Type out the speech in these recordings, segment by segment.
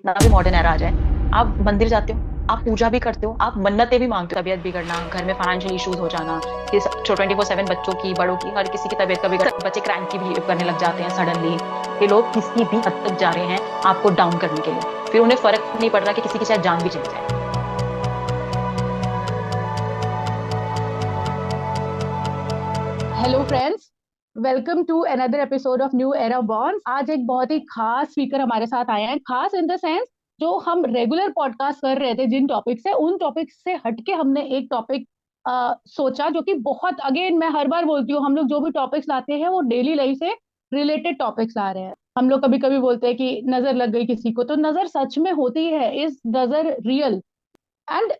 कितना भी modern era आ जाए, आप मंदिर जाते हो, आप पूजा भी करते हो, आप मन्नतें भी मांगते हो। तबीयत बिगड़ना, घर में फाइनेंशियल इश्यूज हो जाना, ये 24/7 बच्चों की, बड़ों की, हर किसी की तबीयत का बिगड़, बच्चे क्रैंकी बिहेव करने लग जाते हैं सडनली। ये लोग किसी भी हद तक जा रहे हैं आपको डाउन करने के लिए, फिर उन्हें फर्क नहीं पड़ रहा कि किसी की शायद जान भी चली जाए। Hello friends, welcome to another episode of New Era Bonds. आज एक बहुत ही खास स्पीकर हमारे साथ आए हैं। खास इन द सेंस, जो हम रेगुलर पॉडकास्ट कर रहे थे जिन टॉपिक से, उन टॉपिक से हटके हमने एक टॉपिक सोचा जो कि बहुत, अगेन मैं हर बार बोलती हूँ, हम लोग जो भी टॉपिक्स लाते हैं वो डेली लाइफ से रिलेटेड टॉपिक्स ला रहे हैं। हम लोग कभी कभी बोलते हैं कि नजर लग गई किसी को, तो नजर सच में होती है, इज नजर रियल? एंड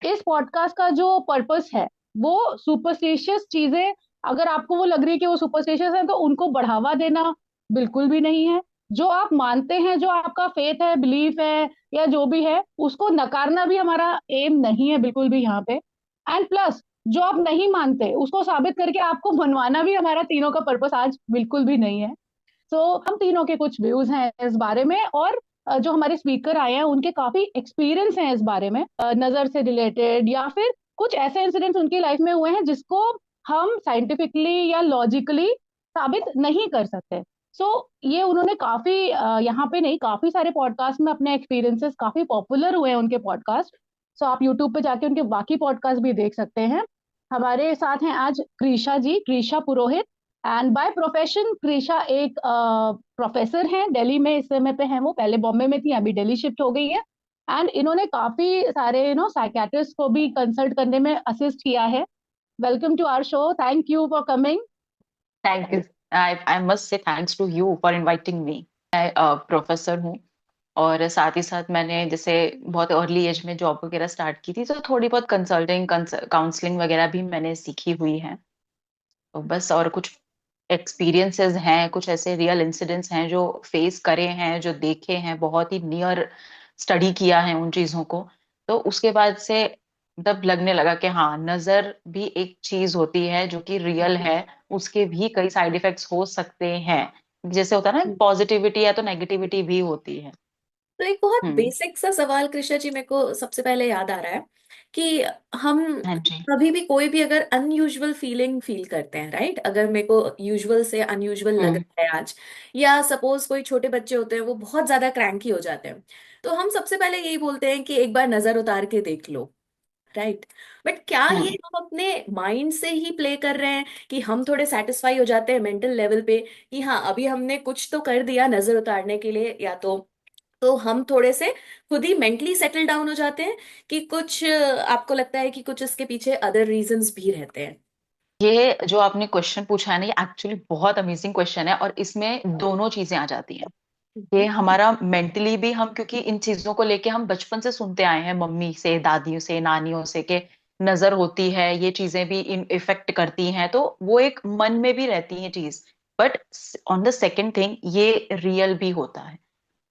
इस पॉडकास्ट का जो पर्पस है वो सुपरस्टिशियस चीजें, अगर आपको वो लग रही है कि वो सुपरस्टिशियस है, तो उनको बढ़ावा देना बिल्कुल भी नहीं है। जो आप मानते हैं, जो आपका फेथ है, बिलीफ है, या जो भी है, उसको नकारना भी हमारा एम नहीं है बिल्कुल भी यहाँ पे। एंड प्लस, जो आप नहीं मानते उसको साबित करके आपको मनवाना भी हमारा तीनों का पर्पस आज बिल्कुल भी नहीं है। तो हम तीनों के कुछ व्यूज हैं इस बारे में, और जो हमारे स्पीकर आए हैं उनके काफी एक्सपीरियंस हैं इस बारे में, नजर से रिलेटेड, या फिर कुछ ऐसे इंसिडेंट्स उनकी लाइफ में हुए हैं जिसको हम साइंटिफिकली या लॉजिकली साबित नहीं कर सकते। सो ये उन्होंने काफी यहाँ पे नहीं, काफी सारे पॉडकास्ट में अपने एक्सपीरियंसेस, काफी पॉपुलर हुए हैं उनके पॉडकास्ट। सो आप यूट्यूब पे जाके उनके बाकी पॉडकास्ट भी देख सकते हैं। हमारे साथ हैं आज कृषा जी, कृषा पुरोहित। एंड बाय प्रोफेशन कृषा एक प्रोफेसर हैं, दिल्ली में इस समय पे हैं। वो पहले बॉम्बे में थी, अभी दिल्ली शिफ्ट हो गई है। एंड इन्होंने काफी सारे साइकेट्रिस्ट को भी कंसल्ट करने में असिस्ट किया है। Welcome to our show, thank you for coming. Thank you. I must say thanks to you for inviting me. मैं प्रोफेसर हूँ, और साथ ही साथ मैंने जैसे बहुत अर्ली एज में जॉब वगैरह स्टार्ट की थी, तो थोड़ी बहुत कंसल्टिंग काउंसलिंग वगैरह भी मैंने सीखी हुई है। तो बस, और कुछ एक्सपीरियंसेस हैं, कुछ ऐसे रियल इंसिडेंट्स हैं जो फेस करे हैं, जो देखे हैं, बहुत ही नियर स्टडी किया है उन चीजों को। तो उसके बाद से तब लगने लगा कि हाँ, नजर भी एक चीज होती है जो कि रियल है। उसके भी कई साइड इफेक्ट्स हो सकते हैं। जैसे होता है ना, पॉजिटिविटी है तो नेगेटिविटी भी होती है। तो एक बहुत हम्म। बेसिक सा सवाल कृष्णा जी मेरे को सबसे पहले याद आ रहा है कि हम हाँ जी। कभी भी कोई भी अगर अनयूजुअल फीलिंग फील करते हैं, राइट? अगर मेरे को यूजुअल से अनयूजुअल लग हम्म। रहा है आज, या सपोज कोई छोटे बच्चे होते हैं वो बहुत ज्यादा क्रैंकी हो जाते हैं, तो हम सबसे पहले यही बोलते हैं कि एक बार नजर उतार के देख लो, राइट? बट क्या ये हम्म। हम अपने माइंड से ही प्ले कर रहे हैं कि हम थोड़े सेटिस्फाई हो जाते हैं मेंटल लेवल पे कि हाँ अभी हमने कुछ तो कर दिया नजर उतारने के लिए, या तो हम थोड़े से खुद ही मेंटली सेटल डाउन हो जाते हैं कि कुछ आपको लगता है कि कुछ इसके पीछे अदर रीजंस भी रहते हैं? ये जो आपने क्वेश्चन पूछा है ना, ये एक्चुअली बहुत अमेजिंग क्वेश्चन है, और इसमें दोनों चीजें आ जाती हैं। ये हमारा मेंटली भी, हम क्योंकि इन चीजों को लेके हम बचपन से सुनते आए हैं मम्मी से, दादियों से, नानियों से, कि नजर होती है, ये चीजें भी इन इफेक्ट करती हैं, तो वो एक मन में भी रहती है चीज। But on the second thing, ये रियल भी होता है।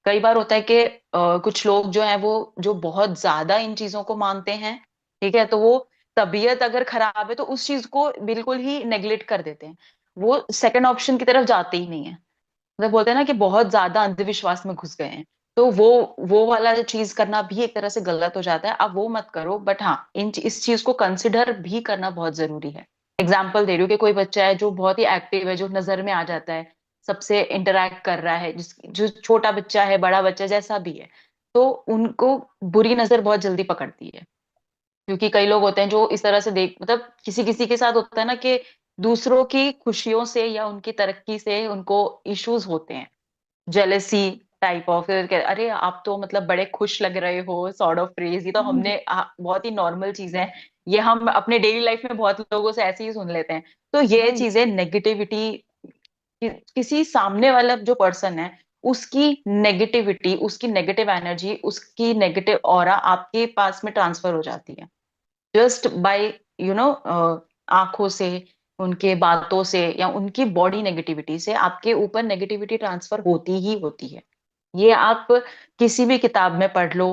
कई बार होता है कि कुछ लोग जो है वो, जो बहुत ज्यादा इन चीजों को मानते हैं, ठीक है, तो वो तबीयत अगर खराब है तो उस चीज को बिल्कुल ही नेग्लेक्ट कर देते हैं। वो सेकंड ऑप्शन की तरफ जाते ही नहीं है। मतलब बोलते हैं ना कि बहुत ज्यादा अंधविश्वास में घुस गए हैं। तो वो वाला चीज करना भी एक तरह से गलत हो जाता है। आप वो मत करो, बट हाँ, इस चीज को कंसिडर भी करना बहुत जरूरी है। एग्जाम्पल दे रही हूँ कि कोई बच्चा है जो बहुत ही एक्टिव है, जो नजर में आ जाता है, सबसे इंटरेक्ट कर रहा है, जो छोटा बच्चा है, बड़ा बच्चा, जैसा भी है, तो उनको बुरी नजर बहुत जल्दी पकड़ती है। क्योंकि कई लोग होते हैं जो इस तरह से देख, मतलब किसी किसी के साथ होता है ना कि दूसरों की खुशियों से या उनकी तरक्की से उनको इश्यूज होते हैं, जेलेसी टाइप ऑफ। अरे आप तो मतलब बड़े खुश लग रहे हो, सॉर्ट ऑफ फ्रेज, ये तो हमने बहुत ही नॉर्मल चीज है। ये हम अपने डेली लाइफ में बहुत लोगों से ऐसे ही सुन लेते हैं। तो ये राइट। चीजें नेगेटिविटी, किसी सामने वाला जो पर्सन है, उसकी नेगेटिविटी, उसकी नेगेटिव एनर्जी, उसकी नेगेटिव ऑरा आपके पास में ट्रांसफर हो जाती है, जस्ट बाय यू नो आंखों से, उनके बातों से, या उनकी बॉडी नेगेटिविटी से आपके ऊपर नेगेटिविटी ट्रांसफर होती ही होती है। ये आप किसी भी किताब में पढ़ लो,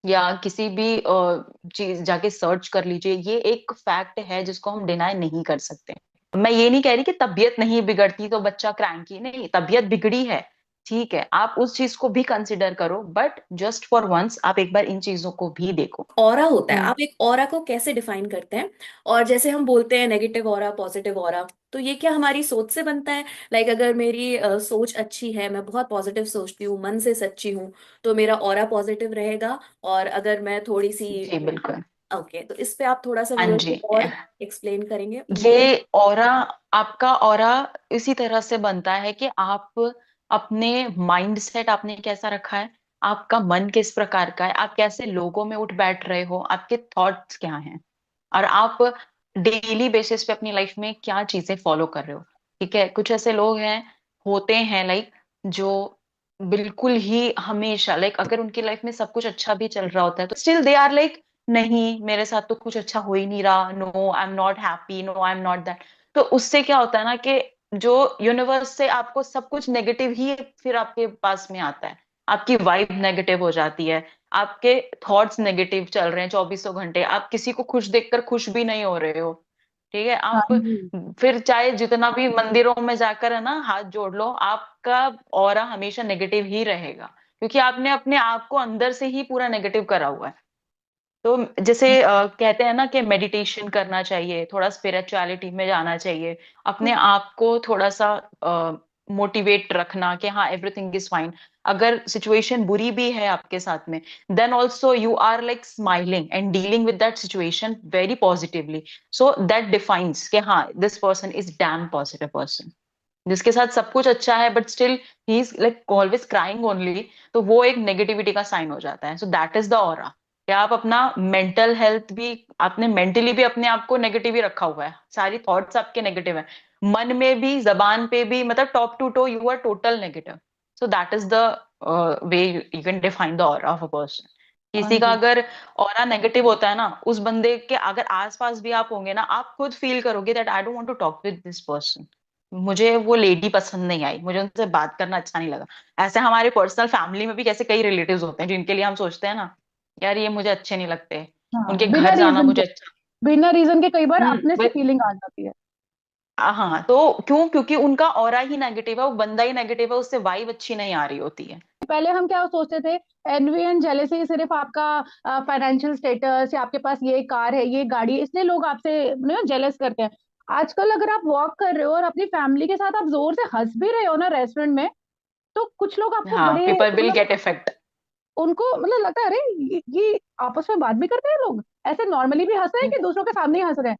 या किसी भी चीज जाके सर्च कर लीजिए, ये एक फैक्ट है जिसको हम डिनाई नहीं कर सकते। मैं ये नहीं कह रही कि तबीयत नहीं बिगड़ती तो बच्चा क्रैंकी, नहीं, तबीयत बिगड़ी है, ठीक है, आप उस चीज को भी कंसिडर करो, बट जस्ट फॉर वंस आप एक बार इन चीजों को भी देखो। ऑरा होता है, हम्म आप एक ऑरा को कैसे डिफाइन करते हैं? और जैसे हम बोलते हैं नेगेटिव ऑरा, पॉजिटिव ऑरा, तो ये क्या हमारी सोच से बनता है? लाइक अगर मेरी सोच अच्छी है, मैं बहुत पॉजिटिव सोचती हूँ, मन से सच्ची हूँ, तो मेरा ऑरा पॉजिटिव रहेगा। और अगर मैं थोड़ी सी, जी बिल्कुल। ओके, तो इस पे आप थोड़ा सा हाँ व्यूअर जी। को और एक्सप्लेन करेंगे अपनी? ये ऑरा, आपका ऑरा इसी तरह से बनता है कि आप अपने माइंड सेट आपने कैसा रखा है, आपका मन किस प्रकार का है, आप कैसे लोगों में उठ बैठ रहे हो, आपके थॉट्स क्या हैं, और आप डेली बेसिस पे अपनी लाइफ में क्या चीजें फॉलो कर रहे हो। ठीक है, कुछ ऐसे लोग हैं, होते हैं लाइक, जो बिल्कुल ही हमेशा लाइक अगर उनकी लाइफ में सब कुछ अच्छा भी चल रहा होता है तो स्टिल दे आर लाइक, नहीं मेरे साथ तो कुछ अच्छा हो ही नहीं रहा, no I am not happy, no I am not that. तो उससे क्या होता है ना कि जो यूनिवर्स से आपको सब कुछ नेगेटिव ही फिर आपके पास में आता है, आपकी वाइब नेगेटिव हो जाती है, आपके थॉट्स नेगेटिव चल रहे हैं 24 घंटे, आप किसी को खुश देखकर खुश भी नहीं हो रहे हो। ठीक है, हाँ आप जी। फिर चाहे जितना भी मंदिरों में जाकर है ना हाथ जोड़ लो, आपका ऑरा हमेशा नेगेटिव ही रहेगा, क्योंकि आपने अपने आप को अंदर से ही पूरा नेगेटिव करा हुआ है। तो जैसे कहते हैं ना कि मेडिटेशन करना चाहिए, थोड़ा स्पिरिचुअलिटी में जाना चाहिए, अपने आप को थोड़ा सा मोटिवेट रखना कि हाँ एवरीथिंग इज फाइन। अगर सिचुएशन बुरी भी है आपके साथ में, then also you are like smiling and dealing with that situation very positively, so that defines कि हाँ this person is damn positive person. जिसके साथ सब कुछ अच्छा है but still he is like always crying only, तो वो एक नेगेटिविटी का साइन हो जाता है। So that is the aura, कि आप अपना मेंटल हेल्थ भी, आपने मेंटली भी अपने आप को नेगेटिव ही रखा हुआ है, सारी थॉट्स आपके नेगेटिव है, मन में भी जबान पे भी, मतलब top to toe you are total negative. So that is the way you can define the aura of a person. हाँ किसी का जी। अगर ऑरा नेगेटिव होता है ना, उस बंदे के अगर आसपास भी आप होंगे ना, आप खुद फील करोगे that I don't want to talk with this person, मुझे वो लेडी पसंद नहीं आई, मुझे उनसे बात करना अच्छा नहीं लगा। ऐसे हमारे पर्सनल फैमिली में भी कैसे कई रिलेटिव्स होते हैं जिनके लिए हम सोचते हैं ना, यार ये मुझे अच्छे नहीं लगते, हाँ, उनके बिना घर जाना रीजन के, मुझे अच्छा। बिना रीजन के कई बार अपने से हम्म। फीलिंग आ जाती है। हाँ, तो क्यों, क्योंकि उनका ऑरा ही नेगेटिव है, वो बंदा ही नेगेटिव है, उससे वाइब अच्छी नहीं आ रही होती है। पहले हम क्या सोचते थे, एनवी एंड जेलेसी सिर्फ आपका फाइनेंशियल स्टेटस या आपके पास ये कार है ये गाड़ी है, इसलिए लोग आपसे जेलस करते हैं। आजकल अगर आप वॉक कर रहे हो और अपनी फैमिली के साथ आप जोर से हंस भी रहे हो ना रेस्टोरेंट में, तो कुछ लोग आपको हाँ, बड़े पीपल विल मतलब, गेट इफेक्ट। उनको मतलब लगता है अरे ये आपस में बात भी करते हैं लोग, ऐसे नॉर्मली भी हंस रहे हैं कि दूसरों के सामने ही हंस रहे हैं।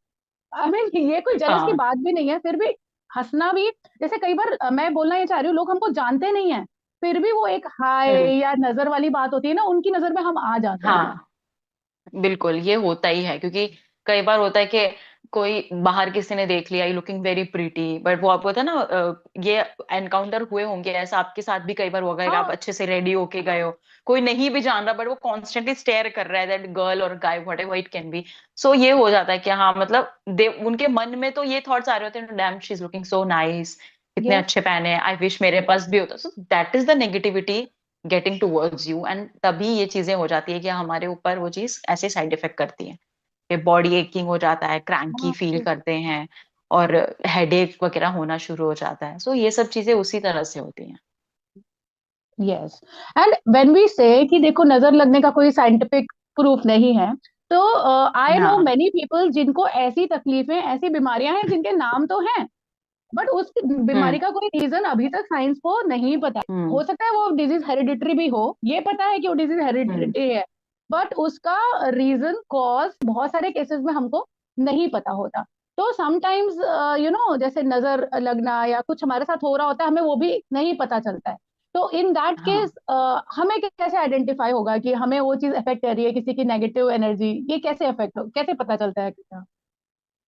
आई मीन ये कोई जेलस की हाँ। बात भी नहीं है, फिर भी हंसना भी, जैसे कई बार मैं बोलना ये चाह रही हूँ, लोग हमको जानते नहीं है, फिर भी वो एक हाय हम्म। या नजर वाली बात होती है ना, उनकी नजर में हम आ जाते हैं। हाँ बिल्कुल, ये होता ही है, क्योंकि कई बार होता है कि कोई बाहर किसी ने देख लिया, लुकिंग वेरी प्रीटी, बट वो आपको होता है ना ये एनकाउंटर हुए होंगे, ऐसा आपके साथ भी कई बार होगा कि आप हाँ अच्छे से रेडी होके गए हो, कोई नहीं भी जान रहा बट वो कॉन्स्टेंटली स्टेयर कर रहा है, दैट गर्ल और guy whatever it can be. So ये हो जाता है कि हाँ मतलब दे उनके मन में तो ये थॉट्स आ रहे होते हैं, dam she is looking so nice, कितने यस। अच्छे पहने, आई विश मेरे पास भी होता। सो that is the negativity getting towards you, and तभी ये चीजें हो जाती है कि हमारे ऊपर वो चीज ऐसे साइड इफेक्ट करती है कि बॉडी एकिंग हो जाता है, क्रैंकी हाँ फील करते हैं, और हेडेक वगैरह होना शुरू हो जाता है। सो ये सब चीजें उसी तरह से होती हैं। यस। एंड व्हेन वी से कि देखो नजर लगने का कोई साइंटिफिक प्रूफ नहीं है, तो आई नो हाँ। मेनी पीपल जिनको ऐसी तकलीफें ऐसी बीमारियां हैं जिनके नाम तो हैं, बट उस बीमारी हम्म। का कोई रीजन अभी तक साइंस को नहीं पता है। हम्म। हो सकता है वो डिजीज हेरिडिटरी भी हो, ये पता है कि वो डिजीज हम्म। हेरिडिटरी है, बट उसका रीजन कॉज बहुत सारे केसेस में हमको नहीं पता होता। तो समटाइम्स जैसे नजर लगना या कुछ हमारे साथ हो रहा होता है, हमें वो भी नहीं पता चलता है। तो इन दैट केस हाँ, हमें कैसे आइडेंटिफाई होगा कि हमें वो चीज अफेक्ट कर रही है, किसी की नेगेटिव एनर्जी, ये कैसे अफेक्ट हो, कैसे पता चलता है?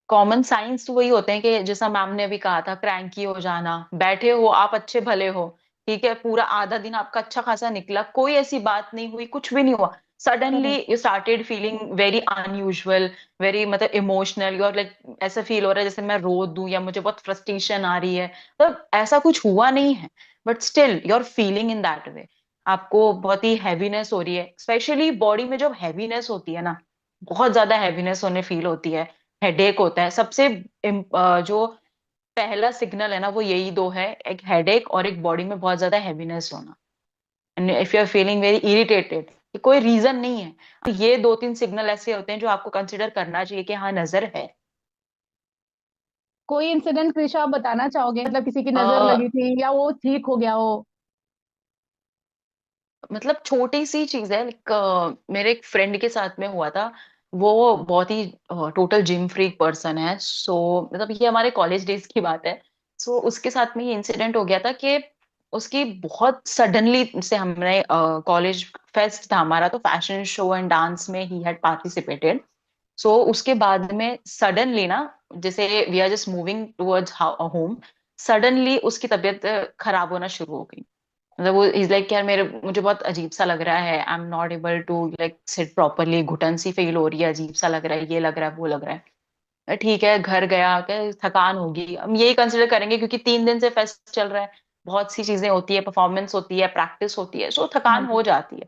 कॉमन साइंस तो वही होते हैं कि जैसा मैम ने भी कहा था, क्रैंकी हो जाना, बैठे हो आप अच्छे भले हो, ठीक है, पूरा आधा दिन आपका अच्छा खासा निकला, कोई ऐसी बात नहीं हुई, कुछ भी नहीं हुआ, suddenly correct. You started feeling very unusual, very मतलब इमोशनल, यू आर लाइक, ऐसा फील हो रहा है जैसे मैं रो दूं या मुझे बहुत फ्रस्ट्रेशन आ रही है, तो ऐसा कुछ हुआ नहीं है, but still you are feeling in that way, आपको बहुत ही हैवीनेस हो रही है, स्पेशली बॉडी में जब हैवीनेस होती है ना, बहुत ज्यादा हैवीनेस होने फील होती है, हेडेक होता है, सबसे जो पहला सिग्नल है ना वो यही दो है, एक हेडेक और एक बॉडी में बहुत ज्यादा हैवीनेस होना। And if you are feeling very irritated, कोई रीजन नहीं है, तो ये दो तीन सिग्नल ऐसे होते हैं जो आपको कंसिडर करना चाहिए कि हाँ नजर है। कोई इंसिडेंट कृषा आप बताना चाहोगे, मतलब किसी की नजर आ, लगी थी या वो ठीक हो गया हो? मतलब छोटी सी चीज है, मेरे एक फ्रेंड के साथ में हुआ था। वो बहुत ही टोटल जिम फ्रीक पर्सन है। सो मतलब ये हमारे कॉलेज डेज की बात है। सो उसके साथ में ये इंसिडेंट हो गया था कि उसकी बहुत सडनली से, हमने कॉलेज फेस्ट था हमारा, तो फैशन शो एंड डांस में ही हैड पार्टिसिपेटेड। सो उसके बाद में सडनली ना, जैसे we are just moving towards home, suddenly उसकी तबीयत खराब होना शुरू हो गई। मतलब वो इज लाइक यार मेरे मुझे बहुत अजीब सा लग रहा है, I am not able to like sit properly, घुटन सी फील हो रही है, अजीब सा लग रहा है, ये लग रहा है वो लग रहा है। ठीक है, घर गया क्या, थकान होगी, हम यही कंसिडर करेंगे क्योंकि 3 दिन से फेस्ट चल रहा है, बहुत सी चीजें होती है, परफॉर्मेंस होती है, प्रैक्टिस होती है, सो हाँ थकान जी। हो जाती है।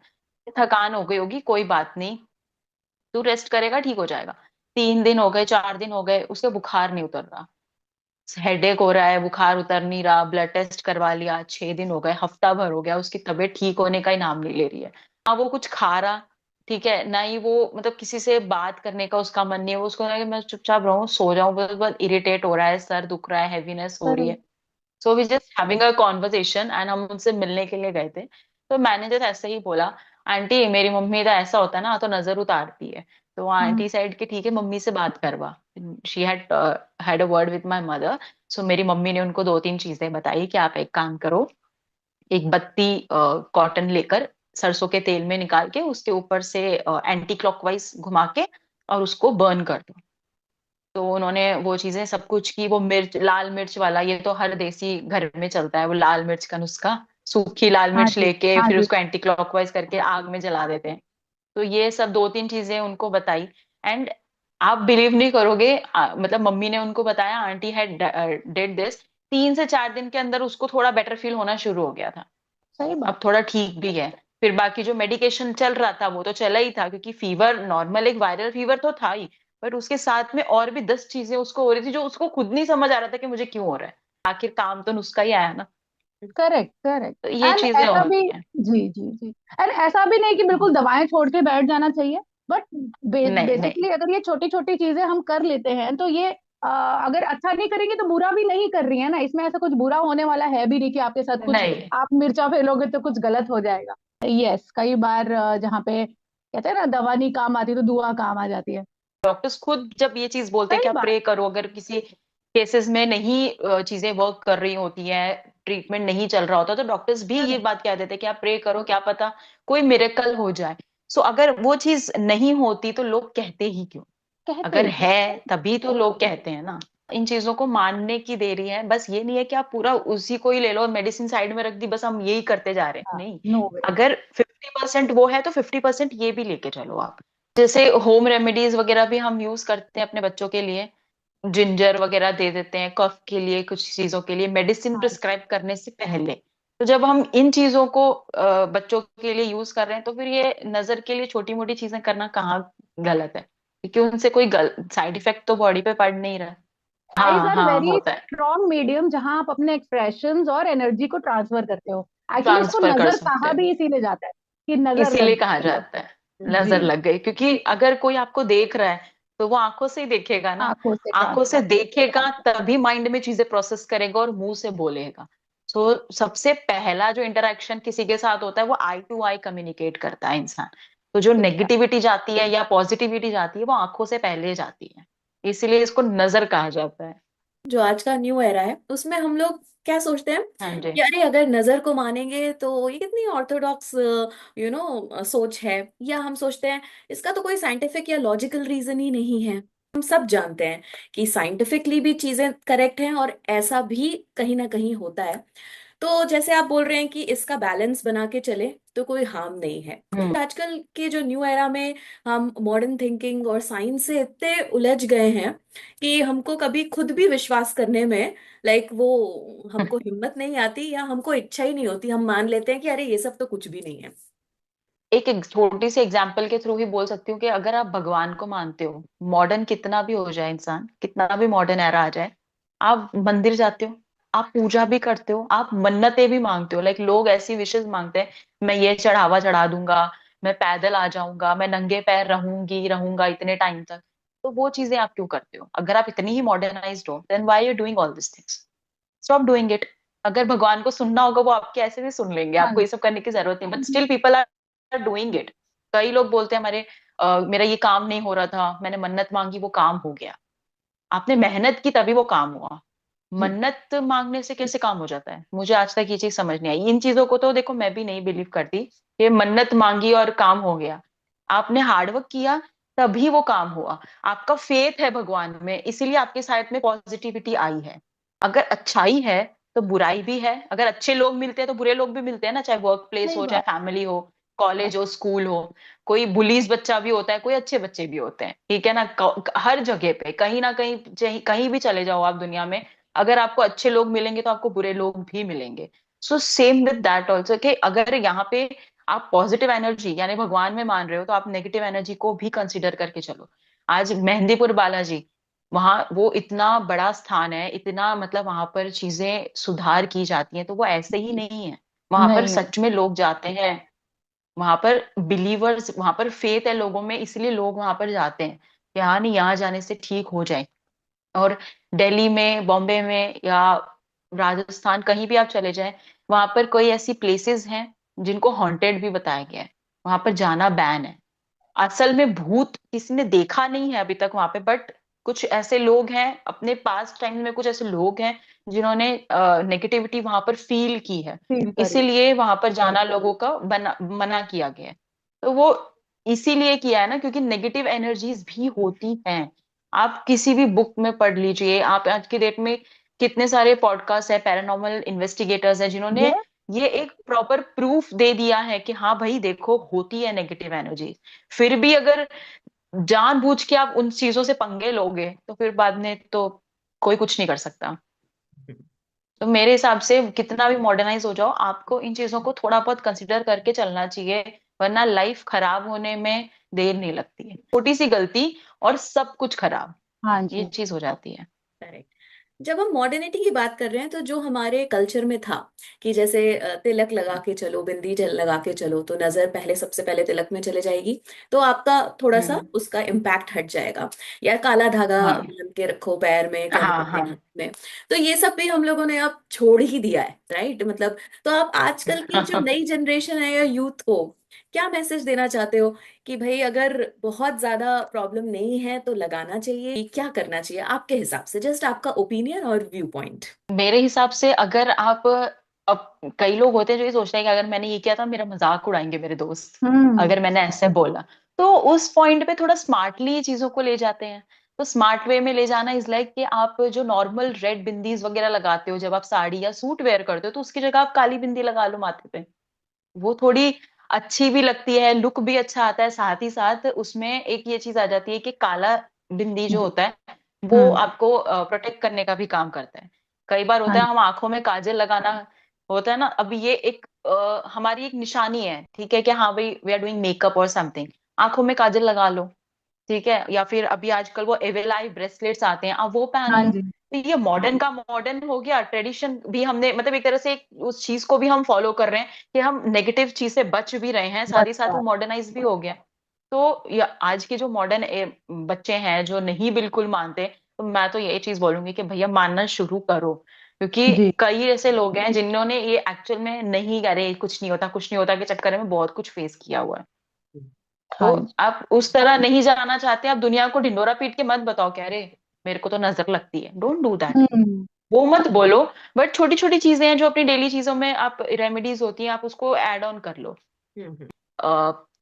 थकान हो गई होगी, कोई बात नहीं, तू रेस्ट करेगा ठीक हो जाएगा। 3 दिन हो गए, 4 दिन हो गए, उसके बुखार नहीं उतर रहा, हेडेक हो रहा है, बुखार उतर नहीं रहा, ब्लड टेस्ट करवा लिया, 6 दिन हो गए, हफ्ता भर हो गया, उसकी तबीयत ठीक होने का ही नाम नहीं ले रही है। ना वो कुछ खा रहा, ठीक है, ना ही वो मतलब किसी से बात करने का उसका मन नहीं है, वो उसको लगा कि मैं चुपचाप रहूं, सो जाऊं, बस बहुत इरिटेट हो रहा है, सर दुख रहा है, हैवीनेस हो रही अरे। है। So we just having a conversation and हम उनसे मिलने के लिए गए थे। तो मैंने जस्ट ऐसे ही बोला, आंटी मेरी मम्मी तो ऐसा होता है ना तो नजर उतारती है। तो वो हम्म। आंटी साइड के ठीक है, मम्मी से बात करवा। She had a word with my mother. So मेरी मम्मी ने उनको दो तीन चीजें बताई कि आप एक काम करो, एक बत्ती कॉटन लेकर सरसों के तेल में निकाल के उसके ऊपर से एंटी क्लॉकवाइज घुमा के और उसको बर्न कर दो। तो उन्होंने वो चीजें सब कुछ की, वो मिर्च, लाल मिर्च वाला, ये तो हर देसी घर में चलता है, वो लाल मिर्च का नुस्खा, सूखी लाल हाँ मिर्च जी। लेके हाँ फिर जी। उसको एंटी क्लॉकवाइज करके आग में जला देते हैं। तो ये सब दो तीन चीजें उनको बताई। एंड आप बिलीव नहीं करोगे, मतलब मम्मी ने उनको बताया, आंटी हैड डिड दिस, 3 से 4 दिन के अंदर उसको थोड़ा बेटर फील होना शुरू हो गया था। सही बात। अब थोड़ा ठीक भी है। फिर बाकी जो मेडिकेशन चल रहा था वो तो चला ही था, क्योंकि फीवर नॉर्मल एक वायरल फीवर तो था ही, बट उसके साथ में और भी 10 चीजें उसको हो रही थी जो उसको खुद नहीं समझ आ रहा था कि मुझे क्यों हो रहा है। आखिर काम तो नुस्खा ही आया ना। Correct correct. तो ये एंड चीजें ऐसा भी, होती हैं। जी जी जी, एंड ऐसा भी नहीं कि बिल्कुल दवाएं छोड़ के बैठ जाना चाहिए, बट नहीं नहीं। बेसिकली अगर ये छोटी छोटी चीजें हम कर लेते हैं तो ये अगर अच्छा नहीं करेंगे तो बुरा भी नहीं कर रही है ना, इसमें ऐसा कुछ बुरा होने वाला है भी नहीं कि आपके साथ कुछ, नहीं, आप मिर्चा फेलोगे तो कुछ गलत हो जाएगा। यस, कई बार जहाँ पे कहते हैं ना दवा नहीं काम आती तो दुआ काम आ जाती है। डॉक्टर्स खुद जब ये चीज बोलते हैं कि सही आप बात। प्रे करो, अगर किसी केसेस में नहीं चीजें वर्क कर रही होती हैं, ट्रीटमेंट नहीं चल रहा होता, तो डॉक्टर्स भी ये करेक्ट। बात कह देते हैं कि आप प्रे करो, क्या पता कोई मिरेकल हो जाए। सो अगर वो चीज नहीं होती तो लोग कहते ही क्यों? कहते अगर ही है क्यों। तभी तो लोग कहते हैं ना। इन चीजों को मानने की देरी है, बस ये नहीं है कि आप पूरा उसी को ही ले लो और मेडिसिन साइड में रख दी, बस हम यही करते जा रहे हैं, हाँ। नहीं। नो वे। अगर 50% वो है तो 50% ये भी लेके चलो आप। जैसे होम रेमेडीज वगैरह भी हम यूज करते हैं अपने बच्चों के लिए, जिंजर वगैरह दे देते हैं कफ के लिए, कुछ चीजों के लिए मेडिसिन हाँ। प्रिस्क्राइब करने से पहले। तो जब हम इन चीजों को बच्चों के लिए यूज कर रहे हैं, तो फिर ये नजर के लिए छोटी मोटी चीजें करना कहाँ गलत है? क्योंकि उनसे कोई साइड इफेक्ट तो बॉडी पे पड़ नहीं रहा है। आईज हाँ आर हाँ वेरी होता है, स्ट्रॉन्ग मीडियम जहां आप अपने एक्सप्रेशंस और एनर्जी को ट्रांसफर करते हो। एक्चुअली इसको ट्रांसफर कर नजर सकते कहा हैं। भी इसीलिए जाता है कि नजर लग इसीलिए कहा गई। जाता है जी। नजर लग गई, क्योंकि अगर कोई आपको देख रहा है तो वो आंखों से ही देखेगा ना। आंखों से आंखों से ट्रांसफर। देखेगा तभी माइंड में चीजें प्रोसेस करेगा और मुंह से बोलेगा। सो सबसे पहला जो इंटरेक्शन किसी के साथ होता है वो आई टू आई कम्युनिकेट करता है इंसान। तो जो नेगेटिविटी जाती है या पॉजिटिविटी जाती है वो आंखों से पहले जाती है, इसीलिए इसको नजर कहा जाता है। जो आज का न्यू एरा है उसमें हम लोग क्या सोचते हैं हाँ जी। कि अरे अगर नजर को मानेंगे तो ये कितनी ऑर्थोडॉक्स सोच है, या हम सोचते हैं इसका तो कोई साइंटिफिक या लॉजिकल रीजन ही नहीं है। हम सब जानते हैं कि साइंटिफिकली भी चीजें करेक्ट हैं और ऐसा भी कहीं ना कहीं होता है। तो जैसे आप बोल रहे हैं कि इसका बैलेंस बना के चले तो कोई हार्म नहीं है। हम्म। आजकल के जो न्यू एरा में हम मॉडर्न थिंकिंग और साइंस से इतने उलझ गए हैं कि हमको कभी खुद भी विश्वास करने में वो हमको हिम्मत नहीं आती या हमको इच्छा ही नहीं होती, हम मान लेते हैं कि अरे ये सब तो कुछ भी नहीं है। एक छोटी सी एग्जाम्पल के थ्रू ही बोल सकती हूँ कि अगर आप भगवान को मानते हो, मॉडर्न कितना भी हो जाए, इंसान कितना भी मॉडर्न एरा आ जाए, आप मंदिर जाते हो, आप पूजा भी करते हो, आप मन्नतें भी मांगते हो, लाइक लोग ऐसी विशेष मांगते हैं, मैं ये चढ़ावा चढ़ा दूंगा, मैं पैदल आ जाऊंगा, मैं नंगे पैर रहूंगा इतने टाइम तक। तो वो चीजें आप क्यों करते हो? अगर आप इतनी ही मॉडर्नाइज्ड हो, then why you doing all this things? Stop doing it. अगर भगवान को सुनना होगा, वो आपके ऐसे भी सुन लेंगे, हाँ आपको ये सब करने की जरूरत नहीं, but still people are doing it. कई लोग बोलते हैं हमारे मेरा ये काम नहीं हो रहा था, मैंने मन्नत मांगी, वो काम हो गया। आपने मेहनत की तभी वो काम हुआ। जी। मन्नत मांगने से कैसे काम हो जाता है? मुझे आज तक ये चीज समझ नहीं आई। इन चीजों को तो देखो मैं भी नहीं बिलीव करती कि मन्नत मांगी और काम हो गया। आपने हार्डवर्क किया तभी वो काम हुआ। आपका फेथ है भगवान में, इसीलिए आपके साइड में पॉजिटिविटी आई है। अगर अच्छाई है तो बुराई भी है, अगर अच्छे लोग मिलते हैं तो बुरे लोग भी मिलते हैं ना, चाहे वर्क प्लेस सही हो, चाहे बात। फैमिली हो, कॉलेज हो, स्कूल हो। कोई बुलीज बच्चा भी होता है, कोई अच्छे बच्चे भी होते हैं, ठीक है ना? हर जगह पे कहीं ना कहीं, चाहे कहीं भी चले जाओ आप दुनिया में, अगर आपको अच्छे लोग मिलेंगे तो आपको बुरे लोग भी मिलेंगे। So same with that also, कि अगर यहाँ पे आप पॉजिटिव एनर्जी यानी भगवान में मान रहे हो, तो आप नेगेटिव एनर्जी को भी कंसिडर करके चलो। आज मेहंदीपुर बालाजी, वहां वो इतना बड़ा स्थान है, इतना मतलब वहां पर चीजें सुधार की जाती हैं, तो वो ऐसे ही नहीं है। वहां पर नहीं है। सच में लोग जाते हैं, वहां पर बिलीवर्स, वहां पर फेथ है लोगों में, इसलिए लोग वहां पर जाते हैं कि हाँ नहीं, यहाँ जाने से ठीक हो जाए। और दिल्ली में, बॉम्बे में, या राजस्थान, कहीं भी आप चले जाएं, वहां पर कोई ऐसी प्लेसेस हैं जिनको हॉन्टेड भी बताया गया है, वहां पर जाना बैन है। असल में भूत किसी ने देखा नहीं है अभी तक वहां पे, बट कुछ ऐसे लोग हैं, अपने पास टाइम में कुछ ऐसे लोग हैं जिन्होंने नेगेटिविटी वहां पर फील की है, फील करी। इसीलिए वहां पर जाना लोगों का मना किया गया है। तो वो इसीलिए किया है ना, क्योंकि नेगेटिव एनर्जीज भी होती हैं। आप किसी भी बुक में पढ़ लीजिए, आप आज की डेट में कितने सारे पॉडकास्ट है, पैरानॉर्मल इन्वेस्टिगेटर्स है, जिन्होंने ये ये एक प्रॉपर प्रूफ दे दिया है कि हाँ भाई देखो, होती है नेगेटिव एनर्जी। फिर भी अगर जानबूझ के आप उन चीजों से पंगे लोगे, तो फिर बाद में तो कोई कुछ नहीं कर सकता। तो मेरे हिसाब से कितना भी मॉडर्नाइज हो जाओ, आपको इन चीजों को थोड़ा बहुत कंसिडर करके चलना चाहिए, वरना लाइफ खराब होने में देर नहीं लगती है। छोटी सी गलती और सब कुछ खराब, हाँ ये जी। चीज हो जाती है। करेक्ट। जब हम मॉडर्निटी की बात कर रहे हैं तो जो हमारे कल्चर में था कि जैसे तिलक लगा के चलो, बिंदी लगा के चलो, तो नजर पहले सबसे पहले तिलक में चले जाएगी, तो आपका थोड़ा सा हम्म। उसका इम्पैक्ट हट जाएगा। या काला धागा हाँ बांध के रखो पैर में, हाँ कंधे में, हाँ। हाथ में। तो ये सब भी हम लोगों ने अब छोड़ ही दिया है, राइट? मतलब तो आप आजकल की जो नई जनरेशन है या यूथ को क्या मैसेज देना चाहते हो कि भाई अगर बहुत ज्यादा प्रॉब्लम नहीं है तो लगाना चाहिए, क्या करना चाहिए आपके हिसाब से? जस्ट आपका ओपिनियन और व्यू पॉइंट। मेरे हिसाब से अगर आप, अब कई लोग होते हैं जो ये सोचते हैं कि अगर मैंने ये किया था मेरा मजाक उड़ाएंगे मेरे दोस्त, हम्म। अगर मैंने ऐसे बोला। तो उस पॉइंट पे थोड़ा स्मार्टली चीजों को ले जाते हैं। तो स्मार्ट वे में ले जाना इज लाइक कि आप जो नॉर्मल रेड बिंदीज वगैरह लगाते हो जब आप साड़ी या सूट वेयर करते हो, तो उसकी जगह आप काली बिंदी लगा लो माथे पे। वो थोड़ी अच्छी भी लगती है, लुक भी अच्छा आता है, साथ ही साथ उसमें एक ये चीज आ जाती है कि काला बिंदी जो जी। होता है वो हम्म। आपको प्रोटेक्ट करने का भी काम करता है। कई बार हाँ होता है जी। हम आंखों में काजल लगाना होता है ना, अभी ये एक हमारी एक निशानी है, ठीक है, कि हाँ भाई वी आर डूइंग मेकअप और समथिंग। आंखों में काजल लगा लो, ठीक है, या फिर अभी आजकल वो एवेल आई ब्रेसलेट्स आते हैं, आप वो पहन हाँ लो। जी। तो ये मॉडर्न का मॉडर्न हो गया, ट्रेडिशन भी हमने मतलब एक तरह से उस चीज को भी हम फॉलो कर रहे हैं कि हम नेगेटिव चीज से बच भी रहे हैं, साथ बस ही साथ वो बात। मॉडर्नाइज भी हो गया। तो ये आज के जो मॉडर्न बच्चे हैं जो नहीं बिल्कुल मानते, तो मैं तो यही चीज बोलूंगी कि भैया मानना शुरू करो, क्योंकि जी। कई ऐसे लोग हैं जिन्होंने ये एक्चुअल में नहीं करे, कुछ नहीं होता कुछ नहीं होता के चक्कर में बहुत कुछ फेस किया हुआ है। तो हाँ जी। आप उस तरह नहीं जाना चाहते, आप दुनिया को ढिंडोरा पीट के मत बताओ कि अरे मेरे को तो नजर लगती है, डोंट डू दैट। हम्म। वो मत बोलो। बट छोटी छोटी चीजें हैं जो अपनी डेली चीजों में आप रेमेडीज होती हैं, आप उसको ऐड ऑन कर लो। हम्म।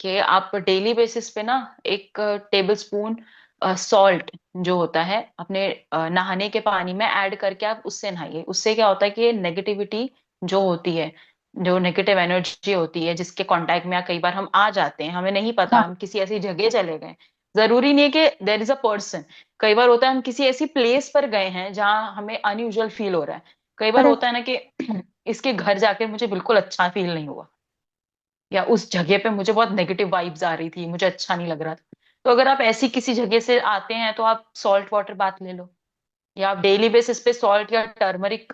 कि आप डेली बेसिस पे ना एक टेबल स्पून सॉल्ट जो होता है अपने नहाने के पानी में ऐड करके आप उससे नहाइए। उससे क्या होता है कि नेगेटिविटी जो होती है, जो नेगेटिव एनर्जी होती है जिसके कांटेक्ट में कई बार हम आ जाते हैं, हमें नहीं पता, हाँ। हम किसी ऐसी जगह चले गए, जरूरी नहीं है कि देर इज अ पर्सन। कई बार होता है हम किसी ऐसी प्लेस पर गए हैं जहाँ हमें अनयूजुअल फील हो रहा है। कई बार करेक्ट। होता है ना कि इसके घर जाके मुझे बिल्कुल अच्छा फील नहीं हुआ, या उस जगह पे मुझे बहुत नेगेटिव वाइब्स आ रही थी, मुझे अच्छा नहीं लग रहा था। तो अगर आप ऐसी किसी जगह से आते हैं तो आप सॉल्ट वाटर बाथ ले लो, या आप डेली बेसिस पे सॉल्ट या टर्मरिक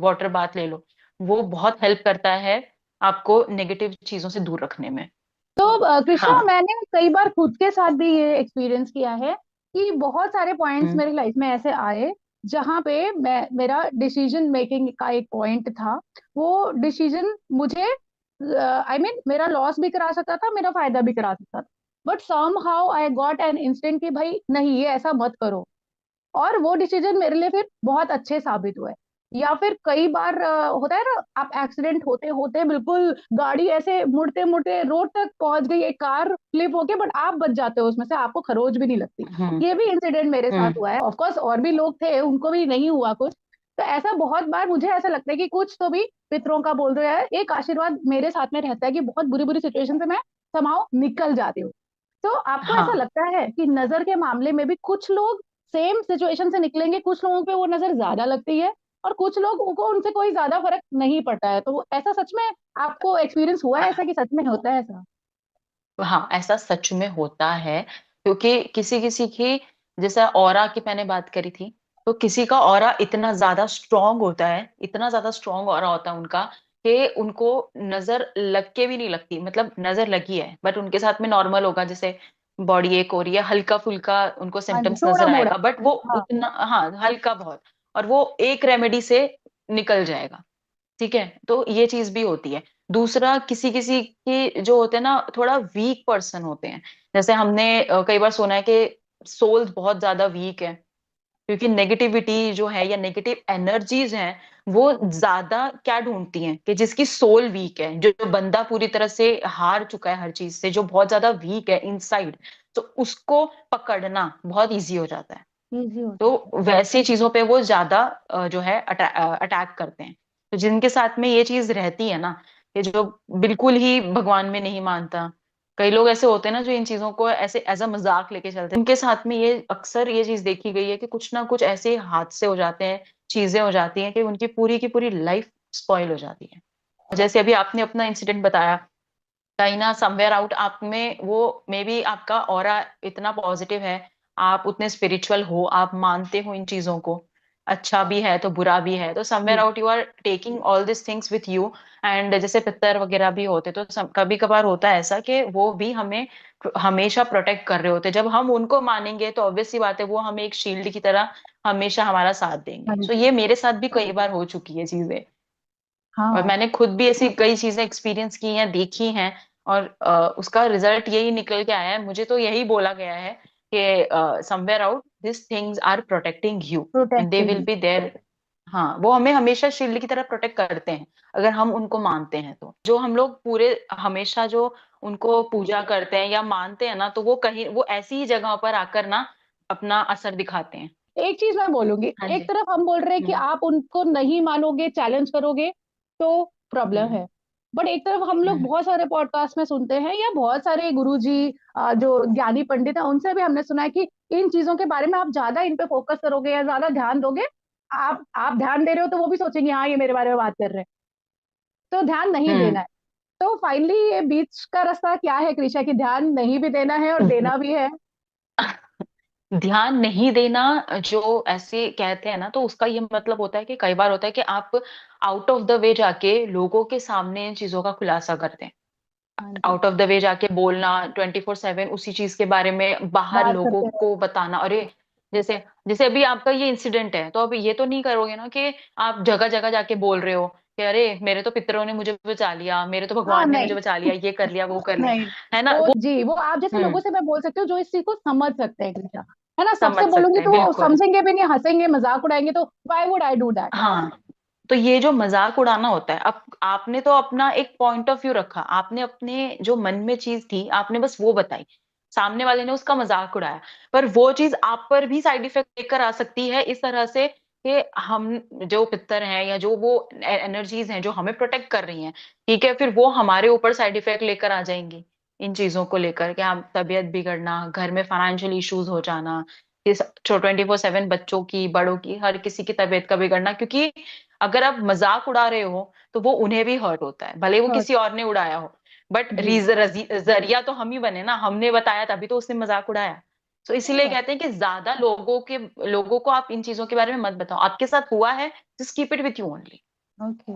वाटर बाथ ले लो, वो बहुत हेल्प करता है आपको नेगेटिव चीजों से दूर रखने में। तो कृष्णा, हाँ। मैंने कई बार खुद के साथ भी ये एक्सपीरियंस किया है कि बहुत सारे पॉइंट्स हम्म। मेरी लाइफ में ऐसे आए जहाँ पे मेरा डिसीजन मेकिंग का एक पॉइंट था। वो डिसीजन मुझे मेरा लॉस भी करा सकता था, मेरा फायदा भी करा सकता था। But somehow I got an instant कि भाई नहीं, ये ऐसा मत करो। और वो डिसीजन मेरे लिए फिर बहुत अच्छे साबित हुए। या फिर कई बार होता है ना, आप एक्सीडेंट होते होते बिल्कुल गाड़ी ऐसे मुड़ते मुड़ते रोड तक पहुंच गई, एक कार फ्लिप होके, बट आप बच जाते हो उसमें से, आपको खरोच भी नहीं लगती। हम्म। ये भी इंसिडेंट मेरे साथ हम्म। हुआ है। ऑफ कोर्स और भी लोग थे, उनको भी नहीं हुआ कुछ। तो ऐसा बहुत बार मुझे ऐसा लगता है कि कुछ तो भी पितरों का बोल रहे हैं, एक आशीर्वाद मेरे साथ में रहता है कि बहुत बुरी बुरी सिचुएशन से मैं समाव निकल जाती हूँ। तो आपको ऐसा हाँ। लगता है कि नजर के मामले में भी कुछ लोग सेम सिचुएशन से निकलेंगे, कुछ लोगों पे वो नजर ज्यादा लगती है और कुछ लोगों को उनसे कोई ज्यादा फर्क नहीं पड़ता है? तो ऐसा सच में आपको एक्सपीरियंस हुआ है ऐसा, कि सच में होता है ऐसा? हाँ, ऐसा सच में होता है, क्योंकि किसी किसी की, जैसे ऑरा की मैंने बात करी थी, तो किसी का ऑरा इतना ज्यादा स्ट्रांग होता है, इतना ज्यादा स्ट्रांग ऑरा होता है उनका, कि उनको नजर लग के भी नहीं लगती, मतलब नजर लगी है बट उनके साथ में नॉर्मल होगा, जैसे बॉडी एक हो रही है, हल्का फुल्का उनको हाँ जी, सिम्टम्स थोड़ा नजर मोड़ा। आएगा, बट वो हाँ। उतना, हाँ, हल्का बहुत, और वो एक रेमेडी से निकल जाएगा। ठीक है, तो ये चीज भी होती है। दूसरा, किसी किसी की जो होते हैं ना, थोड़ा वीक पर्सन होते हैं, जैसे हमने कई बार सुना है कि सोल्स बहुत ज्यादा वीक है, क्योंकि नेगेटिविटी जो है या नेगेटिव एनर्जीज हैं, वो ज्यादा क्या ढूंढती हैं कि जिसकी सोल वीक है, जो बंदा पूरी तरह से हार चुका है हर चीज से, जो बहुत ज्यादा वीक है इनसाइड, तो उसको पकड़ना बहुत इजी हो जाता है। इजी होता है। तो वैसी चीजों पे वो ज्यादा जो है अटैक करते हैं। तो जिनके साथ में ये चीज रहती है ना, कि जो बिल्कुल ही भगवान में नहीं मानता, कई लोग ऐसे होते हैं ना जो इन चीजों को ऐसे एज अ मजाक लेके चलते हैं, उनके साथ में ये अक्सर ये चीज देखी गई है कि कुछ ना कुछ ऐसे हादसे हो जाते हैं, चीजें हो जाती हैं कि उनकी पूरी की पूरी लाइफ स्पॉइल हो जाती है। जैसे अभी आपने अपना इंसिडेंट बताया, कहीं ना समवेयर आउट आप में वो, मे बी आपका ऑरा इतना पॉजिटिव है, आप उतने स्पिरिचुअल हो, आप मानते हो इन चीजों को, अच्छा भी है तो बुरा भी है, तो समवेयर जी। Out you are taking all this things with you. And जैसे पितर वगैरह भी होते, तो कभी कभार होता है ऐसा कि वो भी हमें हमेशा प्रोटेक्ट कर रहे होते, जब हम उनको मानेंगे तो ऑब्वियस सी बात है वो हमें एक शील्ड की तरह हमेशा हमारा साथ हाँ देंगे। सो जी। ये मेरे साथ भी कई बार हो चुकी है चीजें, और हाँ। मैंने खुद भी ऐसी कई चीजें एक्सपीरियंस की हैं, देखी हैं, और उसका रिजल्ट यही निकल के आया है। मुझे तो यही बोला गया है कि somewhere out this things are protecting you and they will protecting. Be there. हाँ, वो हमें हमेशा शील्ड की तरह प्रोटेक्ट करते हैं, अगर हम उनको मानते हैं तो। जो हम लोग पूरे हमेशा जो उनको पूजा करते हैं या मानते हैं ना, तो वो कहीं वो ऐसी ही जगह पर आकर ना अपना असर दिखाते हैं। एक चीज मैं बोलूंगी, हाँ एक जी। तरफ हम बोल रहे हैं कि हम्म। आप उनको नहीं मानोगे, चैलेंज करोगे तो प्रॉब्लम हम्म। है। बट एक तरफ हम लोग हम्म। बहुत सारे पॉडकास्ट में सुनते हैं, या बहुत सारे गुरुजी जो ज्ञानी पंडित हैं उनसे भी हमने सुना है कि इन चीजों के बारे में आप ज्यादा इन पे फोकस करोगे या ज्यादा ध्यान दोगे, आप ध्यान दे रहे हो तो वो भी सोचेंगे हाँ ये मेरे बारे में बात कर रहे हैं, तो ध्यान नहीं देना है। तो फाइनली ये बीच का रास्ता क्या है कृषा, की ध्यान नहीं भी देना है और हम्म। देना भी है? ध्यान नहीं देना, जो ऐसे कहते हैं ना, तो उसका ये मतलब होता है कि कई बार होता है कि आप आउट ऑफ द वे जाके लोगों के सामने इन चीजों का खुलासा करते हैं, हाँ जी। आउट ऑफ द वे जाके बोलना 24/7 उसी चीज के बारे में बाहर बात लोगों करते रहे। को बताना। अरे, जैसे जैसे अभी आपका ये इंसिडेंट है, तो अब ये तो नहीं करोगे ना कि आप जगह जगह जाके बोल रहे हो कि अरे मेरे तो पितरों ने मुझे बचा लिया, मेरे तो हाँ, भगवान ने मुझे नहीं। बचा लिया, ये कर लिया वो कर लिया, नहीं। है ना वो वो। जी, वो आप जैसे लोगों हम्म। से मैं बोल सकती हूँ जो इस चीज को समझ सकते हैं कृष्णा। है ना, सबसे समझ बोलूंगी सकते हैं तो वो बिल्कुल। समझेंगे भी नहीं, हंसेंगे, मजाक उड़ाएंगे, तो why would I do that? हाँ, तो ये जो मजाक उड़ाना होता है, अब आपने तो अपना एक पॉइंट ऑफ व्यू रखा, आपने अपने जो मन में चीज थी आपने बस वो बताई, सामने वाले ने उसका मजाक उड़ाया, पर वो चीज आप पर भी साइड इफेक्ट लेकर आ सकती है, इस तरह से कि हम जो पितर हैं या जो वो एनर्जीज हैं जो हमें प्रोटेक्ट कर रही हैं, ठीक है, फिर वो हमारे ऊपर साइड इफेक्ट लेकर आ जाएंगी इन चीजों को लेकर, कि हम तबीयत बिगड़ना, घर में फाइनेंशियल इश्यूज हो जाना, इस 24/7 बच्चों की, बड़ों की, हर किसी की तबीयत का बिगड़ना, क्योंकि अगर आप मजाक उड़ा रहे हो तो वो उन्हें भी हर्ट होता है, भले वो हर्ट। किसी और ने उड़ाया हो, बट जी। जरिया तो हम ही बने ना, हमने बताया तभी तो उसने मजाक उड़ाया। तो इसीलिए कहते हैं कि ज्यादा लोगों को आप इन चीजों के बारे में मत बताओ। आपके साथ हुआ है, just keep it with you only. Okay.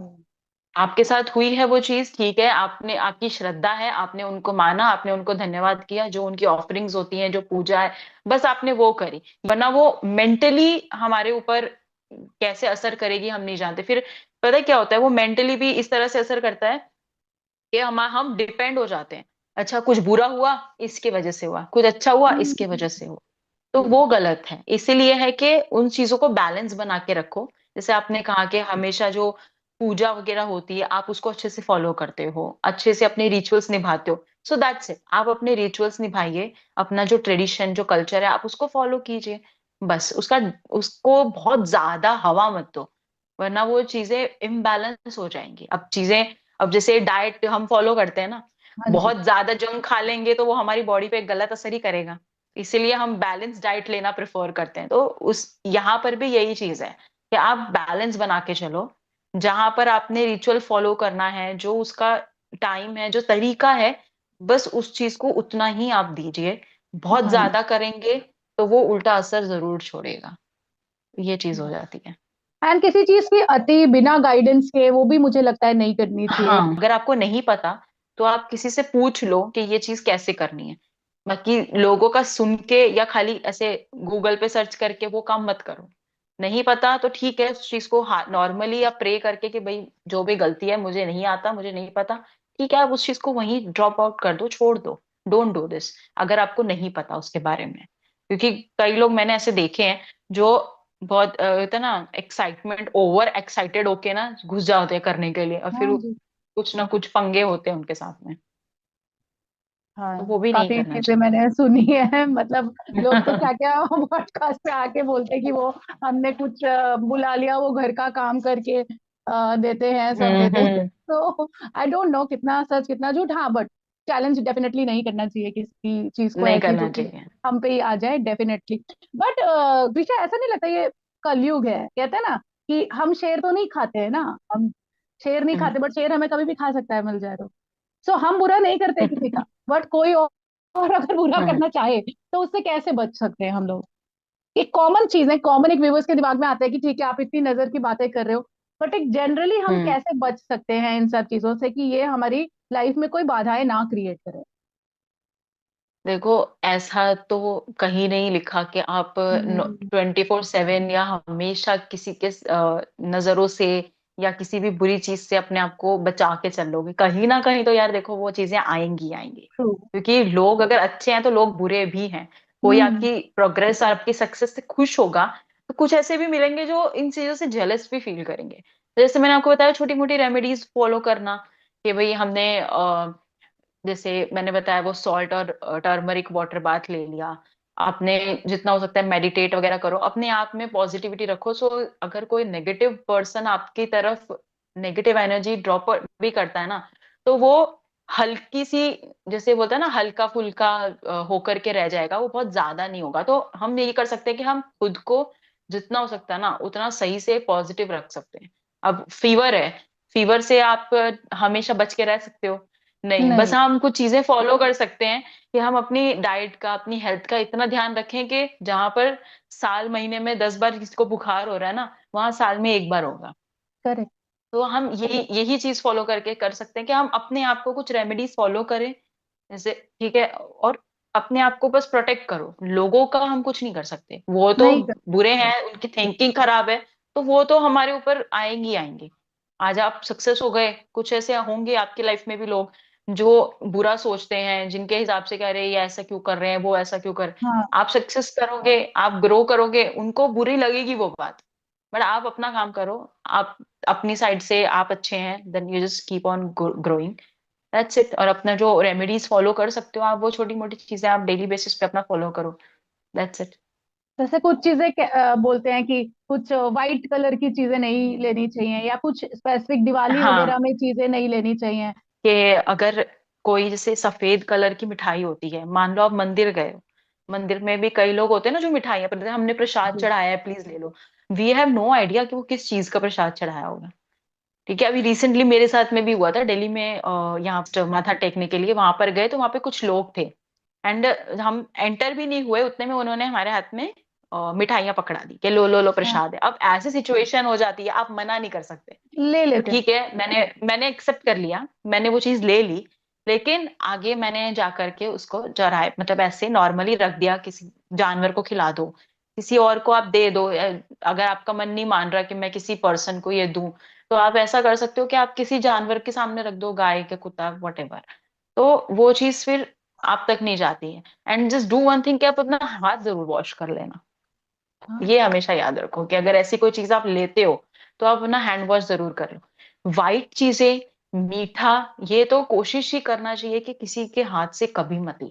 आपके साथ हुई है वो चीज, ठीक है, आपने, आपकी श्रद्धा है, आपने उनको माना, आपने उनको धन्यवाद किया, जो उनकी ऑफरिंग्स होती हैं, जो पूजा है, बस आपने वो करी। वरना वो मेंटली हमारे ऊपर कैसे असर करेगी हम नहीं जानते। फिर पता है क्या होता है, वो मेंटली भी इस तरह से असर करता है कि हम डिपेंड हो जाते हैं। अच्छा, कुछ बुरा हुआ इसकी वजह से हुआ, कुछ अच्छा हुआ इसकी वजह से हुआ। तो वो गलत है। इसीलिए है कि उन चीजों को बैलेंस बना के रखो। जैसे आपने कहा कि हमेशा जो पूजा वगैरह होती है आप उसको अच्छे से फॉलो करते हो, अच्छे से अपने रिचुअल्स निभाते हो, सो दैट्स इट। आप अपने रिचुअल्स निभाइए, अपना जो ट्रेडिशन जो कल्चर है आप उसको फॉलो कीजिए। बस उसको बहुत ज्यादा हवा मत दो, वरना वो चीजें इम्बैलेंस हो जाएंगी। अब जैसे डाइट हम फॉलो करते हैं ना, हाँ जी। बहुत ज्यादा जंक खा लेंगे तो वो हमारी बॉडी पे गलत असर ही करेगा। इसीलिए हम बैलेंस डाइट लेना प्रेफर करते हैं। तो उस यहाँ पर भी यही चीज है कि आप बैलेंस बना के चलो। जहां पर आपने रिचुअल फॉलो करना है, जो उसका टाइम है, जो तरीका है, बस उस चीज को उतना ही आप दीजिए। बहुत हाँ जी। ज्यादा करेंगे तो वो उल्टा असर जरूर छोड़ेगा। ये चीज हो जाती है। एंड किसी चीज की अति बिना गाइडेंस के वो भी मुझे लगता है नहीं करनी चाहिए। हाँ, अगर आपको नहीं पता तो आप किसी से पूछ लो कि ये चीज कैसे करनी है। बाकी लोगों का सुन के या खाली ऐसे गूगल पे सर्च करके वो काम मत करो। नहीं पता तो ठीक है, उस चीज को नॉर्मली या प्रे करके कि भाई जो भी गलती है, मुझे नहीं आता, मुझे नहीं पता, ठीक है, आप उस चीज को वहीं ड्रॉप आउट कर दो, छोड़ दो। डोंट डू दिस अगर आपको नहीं पता उसके बारे में। क्योंकि कई लोग मैंने ऐसे देखे हैं जो बहुत होता है ना, एक्साइटमेंट, ओवर एक्साइटेड होके ना घुस जाते हैं करने के लिए, और फिर हाँ जी। कुछ ना कुछ पंगे होते हैं उनके साथ में। तो हाँ, वो भी नहीं काफी करना चीजें चाहिए। मैंने सुनी है। मतलब लोग तो क्या क्या पॉडकास्ट पे आके बोलते हैं कि वो हमने कुछ बुला लिया, वो घर का काम करके देते हैं, सब देते हैं। हम्म। तो आई डोंट नो कितना सच कितना झूठ। हाँ, बट चैलेंज डेफिनेटली नहीं करना चाहिए किसी चीज को नहीं ऐसी जो करना कि चाहिए। हम पे ही आ जाए, डेफिनेटली। बट कृषा, ऐसा नहीं लगता ये कलयुग है? कहते हैं ना कि हम शेर तो नहीं खाते हैं ना, हम शेर नहीं हम्म। खाते, बट शेर हमें कभी भी खा सकता है, मिल जाए तो। सो हम बुरा नहीं करते किसी का, बट कोई और अगर बुरा हम्म। करना चाहे तो उससे कैसे बच सकते हैं हम लोग? एक कॉमन चीज है, कॉमन एक व्यूवर्स के दिमाग में आता है कि ठीक है आप इतनी नजर की बातें कर रहे हो, बट एक जनरली हम हम्म। कैसे बच सकते हैं इन सब चीजों से कि ये हमारी लाइफ में कोई बाधाएं ना क्रिएट करे? देखो, ऐसा तो कहीं नहीं लिखा कि आप हम्म। 24/7 या हमेशा किसी के नजरों से या किसी भी बुरी चीज से अपने आप को बचा के चलोगे। कहीं ना कहीं तो यार देखो, वो चीजें आएंगी आएंगी। ट्रू। क्योंकि लोग अगर अच्छे हैं तो लोग बुरे भी हैं। कोई हम्म। आपकी प्रोग्रेस और आपकी सक्सेस से खुश होगा, तो कुछ ऐसे भी मिलेंगे जो इन चीजों से जेलस भी फील करेंगे। जैसे मैंने आपको बताया, छोटी मोटी रेमेडीज फॉलो करना, कि भाई हमने जैसे मैंने बताया वो सॉल्ट और टर्मरिक वाटर बाथ ले लिया। आपने जितना हो सकता है मेडिटेट वगैरह करो, अपने आप में पॉजिटिविटी रखो। सो अगर कोई नेगेटिव पर्सन आपकी तरफ नेगेटिव एनर्जी ड्रॉप भी करता है ना, तो वो हल्की सी, जैसे बोलता है ना, हल्का फुल्का होकर के रह जाएगा, वो बहुत ज्यादा नहीं होगा। तो हम यही कर सकते हैं कि हम खुद को जितना हो सकता है ना उतना सही से पॉजिटिव रख सकते हैं। अब फीवर है, फीवर से आप हमेशा बच के रह सकते हो? नहीं। बस नहीं। हम कुछ चीजें फॉलो कर सकते हैं कि हम अपनी डाइट का, अपनी हेल्थ का इतना ध्यान रखें कि जहां पर साल महीने में 10 बार किसी को बुखार हो रहा है ना, वहां साल में एक बार होगा। करेक्ट। तो हम यही यही चीज फॉलो करके कर सकते हैं कि हम अपने आप को कुछ रेमेडीज फॉलो करें। जैसे, ठीक है, और अपने आप को बस प्रोटेक्ट करो। लोगों का हम कुछ नहीं कर सकते, वो तो नहीं कर। बुरे हैं, उनकी थिंकिंग खराब है, तो वो तो हमारे ऊपर आएंगी आएंगी। आज आप सक्सेस हो गए, कुछ ऐसे होंगे आपकी लाइफ में भी लोग जो बुरा सोचते हैं, जिनके हिसाब से कह रहे हैं ये ऐसा क्यों कर रहे हैं, वो ऐसा क्यों कर। हाँ। आप सक्सेस करोगे, आप ग्रो करोगे, उनको बुरी लगेगी वो बात, बट आप अपना काम करो। आप अपनी साइड से आप अच्छे हैं, then you just keep on growing, that's it. और अपना जो रेमेडीज फॉलो कर सकते हो आप, वो छोटी मोटी चीजें आप डेली बेसिस पे अपना फॉलो करो, दैट्स इट। जैसे कुछ चीजें बोलते हैं कि कुछ वाइट कलर की चीजें नहीं लेनी चाहिए, या कुछ स्पेसिफिक दिवाली वगैरह हाँ, में चीजें नहीं लेनी चाहिए। कि अगर कोई जैसे सफेद कलर की मिठाई होती है, मान लो आप मंदिर गए हो, मंदिर में भी कई लोग होते हैं ना जो मिठाइयाँ, पर हमने प्रसाद जी। चढ़ाया है, प्लीज ले लो। वी हैव नो आइडिया कि वो किस चीज का प्रसाद चढ़ाया होगा। ठीक है, अभी रिसेंटली मेरे साथ में भी हुआ था दिल्ली में, यहाँ माथा टेकने के लिए वहां पर गए तो वहां पे कुछ लोग थे, एंड हम एंटर भी नहीं हुए उतने में उन्होंने हमारे हाथ में मिठाइयाँ पकड़ा दी कि लो लो लो हाँ, प्रसाद है। अब ऐसी सिचुएशन हो जाती है, आप मना नहीं कर सकते। ले तो लेते हैं। ठीक है, मैंने एक्सेप्ट कर लिया, मैंने वो चीज ले ली। लेकिन आगे मैंने जा करके उसको चराए, मतलब ऐसे नॉर्मली रख दिया, किसी जानवर को खिला दो, किसी और को आप दे दो। अगर आपका मन नहीं मान रहा कि मैं किसी पर्सन को ये दूं, तो आप ऐसा कर सकते हो कि आप किसी जानवर के सामने रख दो, गाय के, कुत्ता, वटेवर। तो वो चीज फिर आप तक नहीं जाती है। And just do one thing कि आप अपना हाथ जरूर वॉश कर लेना। हाँ, ये हमेशा याद रखो कि अगर ऐसी कोई चीज आप लेते हो तो आप अपना हैंड वॉश जरूर कर लो। वाइट चीजें, मीठा, ये तो कोशिश ही करना चाहिए कि किसी के हाथ से कभी मत लो।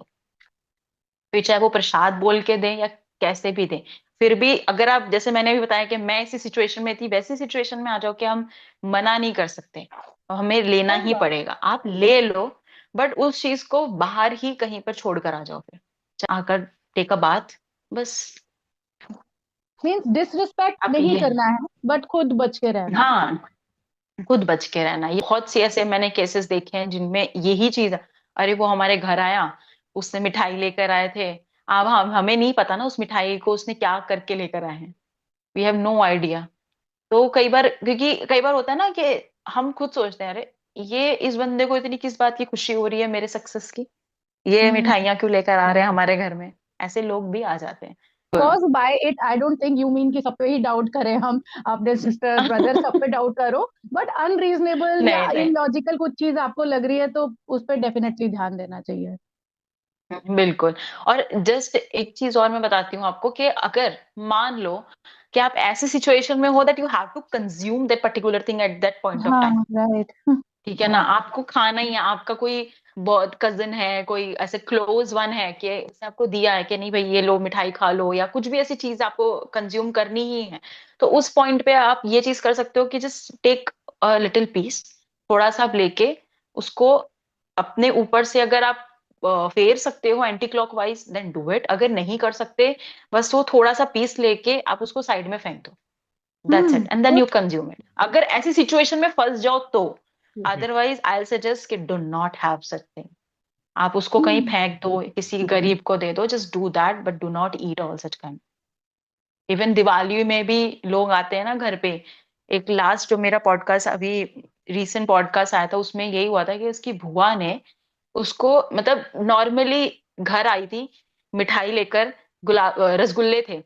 फिर चाहे वो प्रसाद बोल के दें या कैसे भी दें। फिर भी अगर आप, जैसे मैंने भी बताया कि मैं ऐसी सिचुएशन में थी, वैसी सिचुएशन में आ जाओ कि हम मना नहीं कर सकते, तो हमें लेना सही ही बात। पड़ेगा, आप ले लो। बट उस चीज को बाहर ही कहीं पर छोड़ कर आ जाओ, फिर आकर टेक अ बात, बस। मीन्स डिसरिस्पेक्ट आप नहीं ये, करना है, बट खुद बच के रहना है। हाँ, खुद बच के रहना। ये बहुत से ऐसे मैंने केसेस देखे हैं जिनमें यही चीज है। अरे वो हमारे घर आया, उसने मिठाई लेकर आए थे, अब हमें नहीं पता ना उस मिठाई को उसने क्या करके लेकर आए हैं। We have no idea. तो कई बार, क्योंकि कई बार होता है ना कि हम खुद सोचते हैं, अरे ये इस बंदे को इतनी किस बात की खुशी हो रही है मेरे सक्सेस की, ये हम्म। मिठाइयाँ क्यों लेकर आ रहे हैं हमारे घर में। ऐसे लोग भी आ जाते हैं। Cause by it I don't think you mean कि सब पे ही डाउट करें हम, अपने सिस्टर ब्रदर सब पे डाउट करो। बट अनरीजनेबल या नहीं नहीं, इलॉजिकल कुछ चीज आपको लग रही है तो उस पर डेफिनेटली ध्यान देना चाहिए। बिल्कुल। और जस्ट एक चीज और मैं बताती हूँ आपको कि अगर मान लो कि आप ऐसे सिचुएशन में हो that you have to consume that particular thing at that point of time, हाँ, राइट। ठीक है ना, आपको खाना ही है, आपका कोई बहुत कजिन है, कोई ऐसे क्लोज वन है कि उसने आपको दिया है कि नहीं भाई ये लो मिठाई खा लो, या कुछ भी ऐसी चीज आपको कंज्यूम करनी ही है, तो उस पॉइंट पे आप ये चीज कर सकते हो कि just take a little piece, थोड़ा सा आप लेके उसको अपने ऊपर से अगर आप फेर सकते हो anti clockwise, then do it. अगर नहीं कर सकते, बस वो थोड़ा सा पीस लेके आप उसको साइड में फेंक दो, that's it, and then good. You consume it, अगर ऐसी सिचुएशन में फंस जाओ तो। अदरवाइज आई सजेस्ट कि do not have such thing. आप उसको कहीं फेंक दो, किसी गरीब को दे दो, just do that, but do not eat all such kind. Even Diwali में भी लोग आते हैं ना घर पे। एक लास्ट जो मेरा पॉडकास्ट अभी रीसेंट पॉडकास्ट आया था, उसमें यही हुआ था कि उसकी बुआ ने उसको, मतलब नॉर्मली घर आई थी मिठाई लेकर, गुलाब रसगुल्ले थे,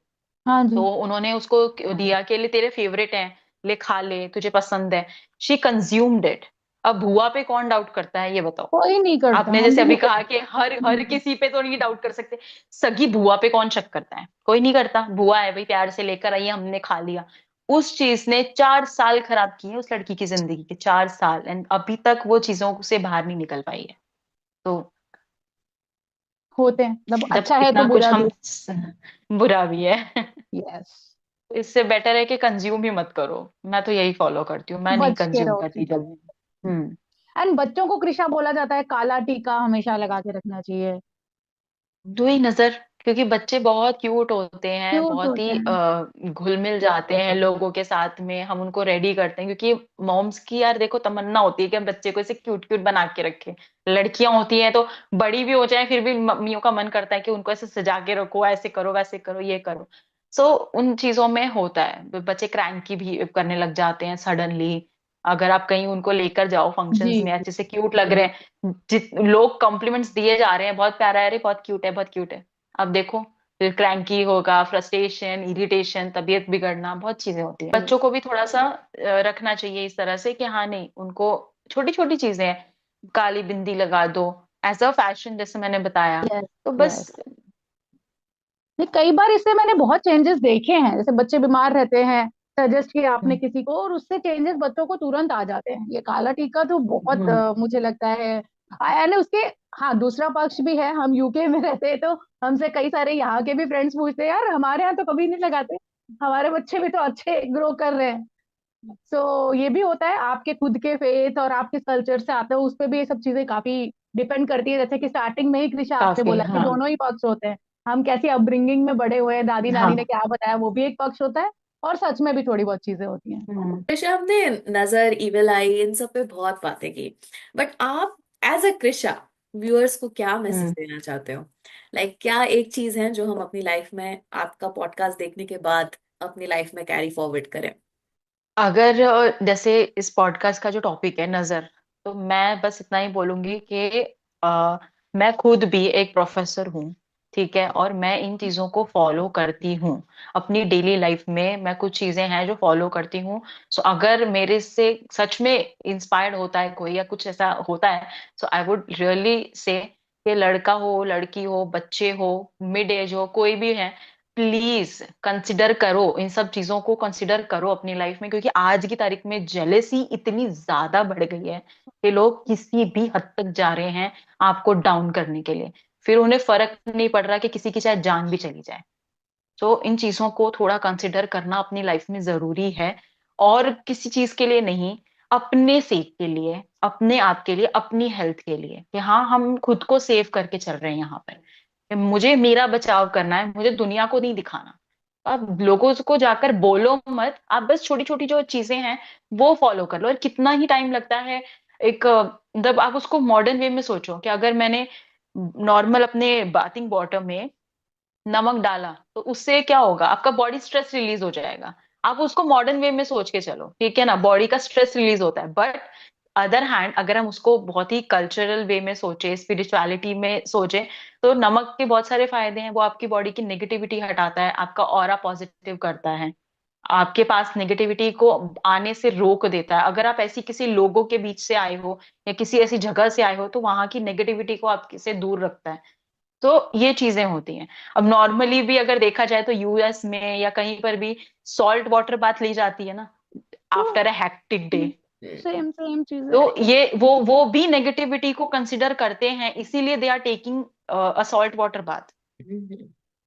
हाँ जी। तो उन्होंने उसको दिया कि ले तेरे फेवरेट हैं, ले खा ले, तुझे पसंद है। She consumed it. अब बुआ पे कौन डाउट करता है, ये बताओ। कोई नहीं करता, आपने हम जैसे भी अभी नहीं कहा कि हर करते। किसी पे तो नहीं डाउट कर सकते, सगी बुआ पे कौन शक करता है, कोई नहीं करता। बुआ है भाई, प्यार से लेकर आई, हमने खा लिया। उस चीज ने 4 साल खराब किए उस लड़की की जिंदगी के, 4 साल, एंड अभी तक वो चीजों से बाहर नहीं निकल पाई है। तो होते हैं, मतलब जब अच्छा है तो इतना कुछ बुरा भी। हम बुरा भी है, यस। इससे बेटर है कि कंज्यूम ही मत करो। मैं तो यही फॉलो करती हूँ, मैं नहीं बच के कंज्यूम रहो। करती जल्दी। हम्म। एंड बच्चों को कृषा बोला जाता है, काला टीका हमेशा लगा के रखना चाहिए। दो ही नजर, क्योंकि बच्चे बहुत क्यूट होते हैं, क्यूट बहुत होते ही हैं। घुल मिल जाते हैं लोगों के साथ में, हम उनको रेडी करते हैं, क्योंकि मॉम्स की यार देखो तमन्ना होती है कि हम बच्चे को ऐसे क्यूट क्यूट बना के रखें। लड़कियां होती हैं तो बड़ी भी हो जाए फिर भी मम्मियों का मन करता है कि उनको ऐसे सजा के रखो, ऐसे करो वैसे करो ये करो। सो उन चीजों में होता है, बच्चे क्रैंकी भी करने लग जाते हैं सडनली। अगर आप कहीं उनको लेकर जाओ जी फंक्शंस में, जी। अच्छे से क्यूट लग रहे हैं, जित लोग कॉम्प्लीमेंट्स दिए जा रहे हैं, बहुत प्यारा है, अरे बहुत क्यूट है, बहुत क्यूट है, अब देखो फिर क्रैंकी होगा, फ्रस्ट्रेशन, इरिटेशन, तबीयत बिगड़ना, बहुत चीजें होती है। बच्चों को भी थोड़ा सा रखना चाहिए इस तरह से कि हाँ नहीं, उनको छोटी छोटी चीजें हैं, काली बिंदी लगा दो एज अ फैशन, जैसे मैंने बताया। यस तो यस। बस। नहीं, कई बार इससे मैंने बहुत चेंजेस देखे हैं, जैसे बच्चे बीमार रहते हैं, सजेस्ट किया आपने हम्म। किसी को और उससे चेंजेस बच्चों को तुरंत आ जाते हैं। ये काला टीका तो बहुत हम्म। मुझे लगता है। यानी उसके, हाँ, दूसरा पक्ष भी है। हम यूके में रहते हैं तो हमसे कई सारे यहाँ के भी फ्रेंड्स पूछते हैं, यार हमारे यहाँ तो कभी नहीं लगाते, हमारे बच्चे भी तो अच्छे ग्रो कर रहे हैं। सो ये भी होता है, आपके खुद के फेथ और आपके कल्चर से आते हो, उस पर भी ये सब चीजें काफी डिपेंड करती है। जैसे कि स्टार्टिंग में ही कृषा आपने काफी, बोला कि हाँ। दोनों ही पक्ष होते हैं। हम कैसी अपब्रिंगिंग में बड़े हुए हैं, दादी नानी ने हाँ। क्या बताया, वो भी एक पक्ष होता है। और सच में भी थोड़ी बहुत चीजें होती हैं। हम्म। कृषा, हमने नजर, इविल आई, इन सब पे बहुत बातें की, बट आप एज अ कृषा व्यूअर्स को क्या मैसेज हम्म। देना चाहते हो? क्या एक चीज है जो हम अपनी लाइफ में आपका पॉडकास्ट देखने के बाद अपनी लाइफ में कैरी फॉरवर्ड करें? अगर जैसे इस पॉडकास्ट का जो टॉपिक है नजर, तो मैं बस इतना ही बोलूंगी कि मैं खुद भी एक प्रोफेसर हूँ, ठीक है, और मैं इन चीजों को फॉलो करती हूँ अपनी डेली लाइफ में। मैं कुछ चीजें हैं जो फॉलो करती हूँ। सो अगर मेरे से सच में इंस्पायर्ड होता है कोई या कुछ ऐसा होता है, सो आई वुड रियली से कि लड़का हो, लड़की हो, बच्चे हो, मिड एज हो, कोई भी है, प्लीज कंसिडर करो, इन सब चीजों को कंसिडर करो अपनी लाइफ में। क्योंकि आज की तारीख में जेलेसी इतनी ज्यादा बढ़ गई है कि लोग किसी भी हद तक जा रहे हैं आपको डाउन करने के लिए। फिर उन्हें फर्क नहीं पड़ रहा कि किसी की चाहे जान भी चली जाए। तो इन चीजों को थोड़ा कंसिडर करना अपनी लाइफ में जरूरी है। और किसी चीज के लिए नहीं, अपने सेफ के लिए, अपने आप के लिए, अपनी हेल्थ के लिए, कि हाँ हम खुद को सेव करके चल रहे हैं यहाँ पर, कि मुझे मेरा बचाव करना है, मुझे दुनिया को नहीं दिखाना। अब लोगों को जाकर बोलो मत, आप बस छोटी छोटी जो चीजें हैं वो फॉलो कर लो। और कितना ही टाइम लगता है, एक जब आप उसको मॉडर्न वे में सोचो कि अगर मैंने नॉर्मल अपने बाथिंग वाटर में नमक डाला तो उससे क्या होगा, आपका बॉडी स्ट्रेस रिलीज हो जाएगा। आप उसको मॉडर्न वे में सोच के चलो, ठीक है ना, बॉडी का स्ट्रेस रिलीज होता है। बट अदर हैंड अगर हम उसको बहुत ही कल्चरल वे में सोचे, स्पिरिचुअलिटी में सोचे, तो नमक के बहुत सारे फायदे हैं। वो आपकी बॉडी की नेगेटिविटी हटाता है, आपका ऑरा पॉजिटिव करता है, आपके पास नेगेटिविटी को आने से रोक देता है। अगर आप ऐसी किसी लोगों के बीच से आए हो या किसी ऐसी जगह से आए हो, तो वहां की नेगेटिविटी को आपसे दूर रखता है। तो ये चीजें होती हैं। अब नॉर्मली भी अगर देखा जाए तो यूएस में या कहीं पर भी सॉल्ट वाटर बात ली जाती है ना, after a hectic day. Same same चीज तो है। ये वो भी नेगेटिविटी को कंसिडर करते हैं, इसीलिए they are taking a salt water bath.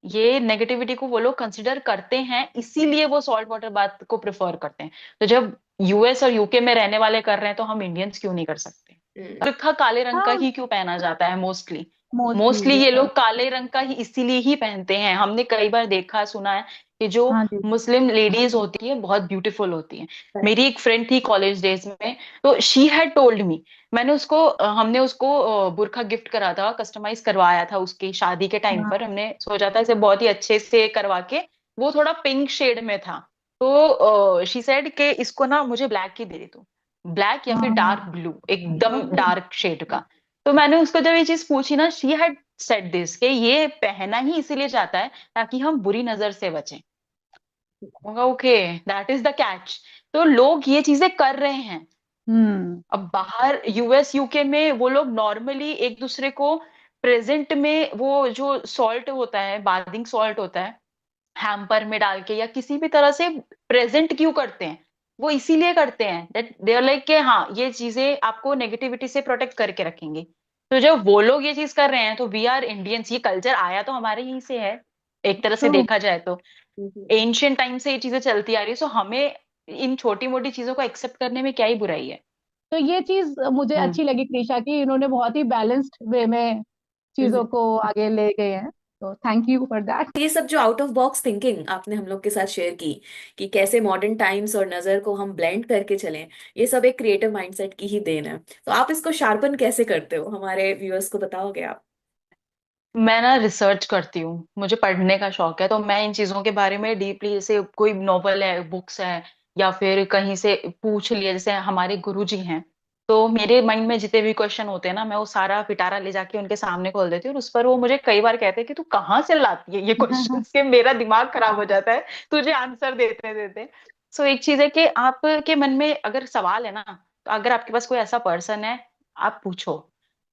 ये नेगेटिविटी को वो लोग कंसिडर करते हैं, इसीलिए वो सॉल्ट वाटर बाथ को प्रेफर करते हैं। तो जब यूएस और यूके में रहने वाले कर रहे हैं, तो हम इंडियंस क्यों नहीं कर सकते? बुर्का काले रंग का हाँ, ही क्यों पहना जाता है मोस्टली? मोस्टली मोस्टली ये। ये लोग काले रंग का ही इसीलिए ही पहनते हैं। हमने कई बार देखा सुना है कि जो हाँ जी। मुस्लिम लेडीज होती है बहुत ब्यूटीफुल होती है। मेरी एक फ्रेंड थी कॉलेज डेज में, तो शी हैड टोल्ड मी, मैंने उसको हमने उसको बुर्का गिफ्ट करा था, कस्टमाइज करवाया था उसकी शादी के टाइम हाँ। पर। हमने सोचा था इसे बहुत ही अच्छे से करवा के, वो थोड़ा पिंक शेड में था। तो शी सेड कि इसको ना मुझे ब्लैक ही दे दे तू, ब्लैक या फिर डार्क हाँ। ब्लू, एकदम ओके। डार्क शेड का। तो मैंने उसको जब ये चीज पूछी ना, शी हैड सेड दिस कि ये पहना ही इसीलिए जाता है ताकि हम बुरी नजर से बचें। Okay, that is the catch. तो लोग ये चीजें कर रहे हैं। हम्म। अब बाहर यूएस यूके में वो लोग नॉर्मली एक दूसरे को प्रेजेंट में, वो जो सॉल्ट होता है, बाथिंग सॉल्ट होता है, हैम्पर में डाल के या किसी भी तरह से प्रेजेंट क्यों करते हैं? वो इसीलिए करते हैं दैट दे आर लाइक के हाँ ये चीजें आपको नेगेटिविटी से प्रोटेक्ट करके रखेंगे। तो जब वो लोग ये चीज कर रहे हैं, तो वी आर इंडियंस, ये कल्चर आया तो हमारे यहीं से है, एक तरह से ट्रू। देखा जाए तो। एंशियंट टाइम से ये चीजें चलती आ रही है, सो हमें इन छोटी मोटी चीजों को एक्सेप्ट करने में क्या ही बुराई है। तो ये चीज मुझे हम्म। अच्छी लगी कृषा की, इन्होंने बहुत ही बैलेंस्ड वे में चीजों को आगे ले गए हैं। तो थैंक यू फॉर दैट। ये सब जो आउट ऑफ बॉक्स थिंकिंग आपने हम लोग के साथ शेयर की कि कैसे मॉडर्न टाइम्स और नजर को हम ब्लेंड करके चलें, ये सब एक क्रिएटिव माइंडसेट की ही देन है। तो आप इसको शार्पन कैसे करते हो, हमारे व्यूअर्स को बताओगे आप? मैं ना रिसर्च करती हूँ, मुझे पढ़ने का शौक है, तो मैं इन चीजों के बारे में डीपली, जैसे कोई नॉवल है, बुक्स है, या फिर कहीं से पूछ लिया, जैसे हमारे गुरुजी हैं, तो मेरे माइंड में जितने भी क्वेश्चन होते हैं ना, मैं वो सारा पिटारा ले जाके उनके सामने खोल देती हूँ। और उस पर वो मुझे कई बार कहते हैं कि तू कहाँ से लाती है ये क्वेश्चन, के मेरा दिमाग खराब हो जाता है तुझे आंसर देते देते। सो एक चीज है कि आपके मन में अगर सवाल है ना, तो अगर आपके पास कोई ऐसा पर्सन है, आप पूछो,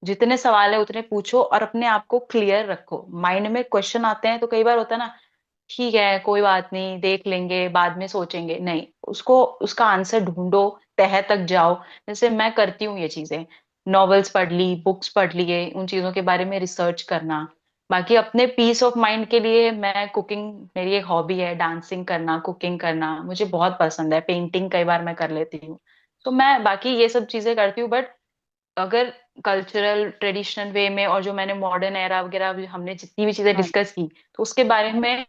जितने सवाल है उतने पूछो और अपने आप को क्लियर रखो। माइंड में क्वेश्चन आते हैं तो कई बार होता है ना, ठीक है कोई बात नहीं, देख लेंगे, बाद में सोचेंगे, नहीं, उसको उसका आंसर ढूंढो, तह तक जाओ। जैसे मैं करती हूँ ये चीजें, नॉवेल्स पढ़ ली, बुक्स पढ़ लिए, उन चीजों के बारे में रिसर्च करना। बाकी अपने पीस ऑफ माइंड के लिए मैं कुकिंग, मेरी एक हॉबी है, डांसिंग करना, कुकिंग करना मुझे बहुत पसंद है, पेंटिंग कई बार मैं कर लेती हूँ। तो मैं बाकी ये सब चीजें करती हूँ। बट अगर कल्चरल ट्रेडिशनल वे में, और जो मैंने मॉडर्न एरा वगैरह हमने जितनी भी चीजें हाँ। डिस्कस की, तो उसके बारे में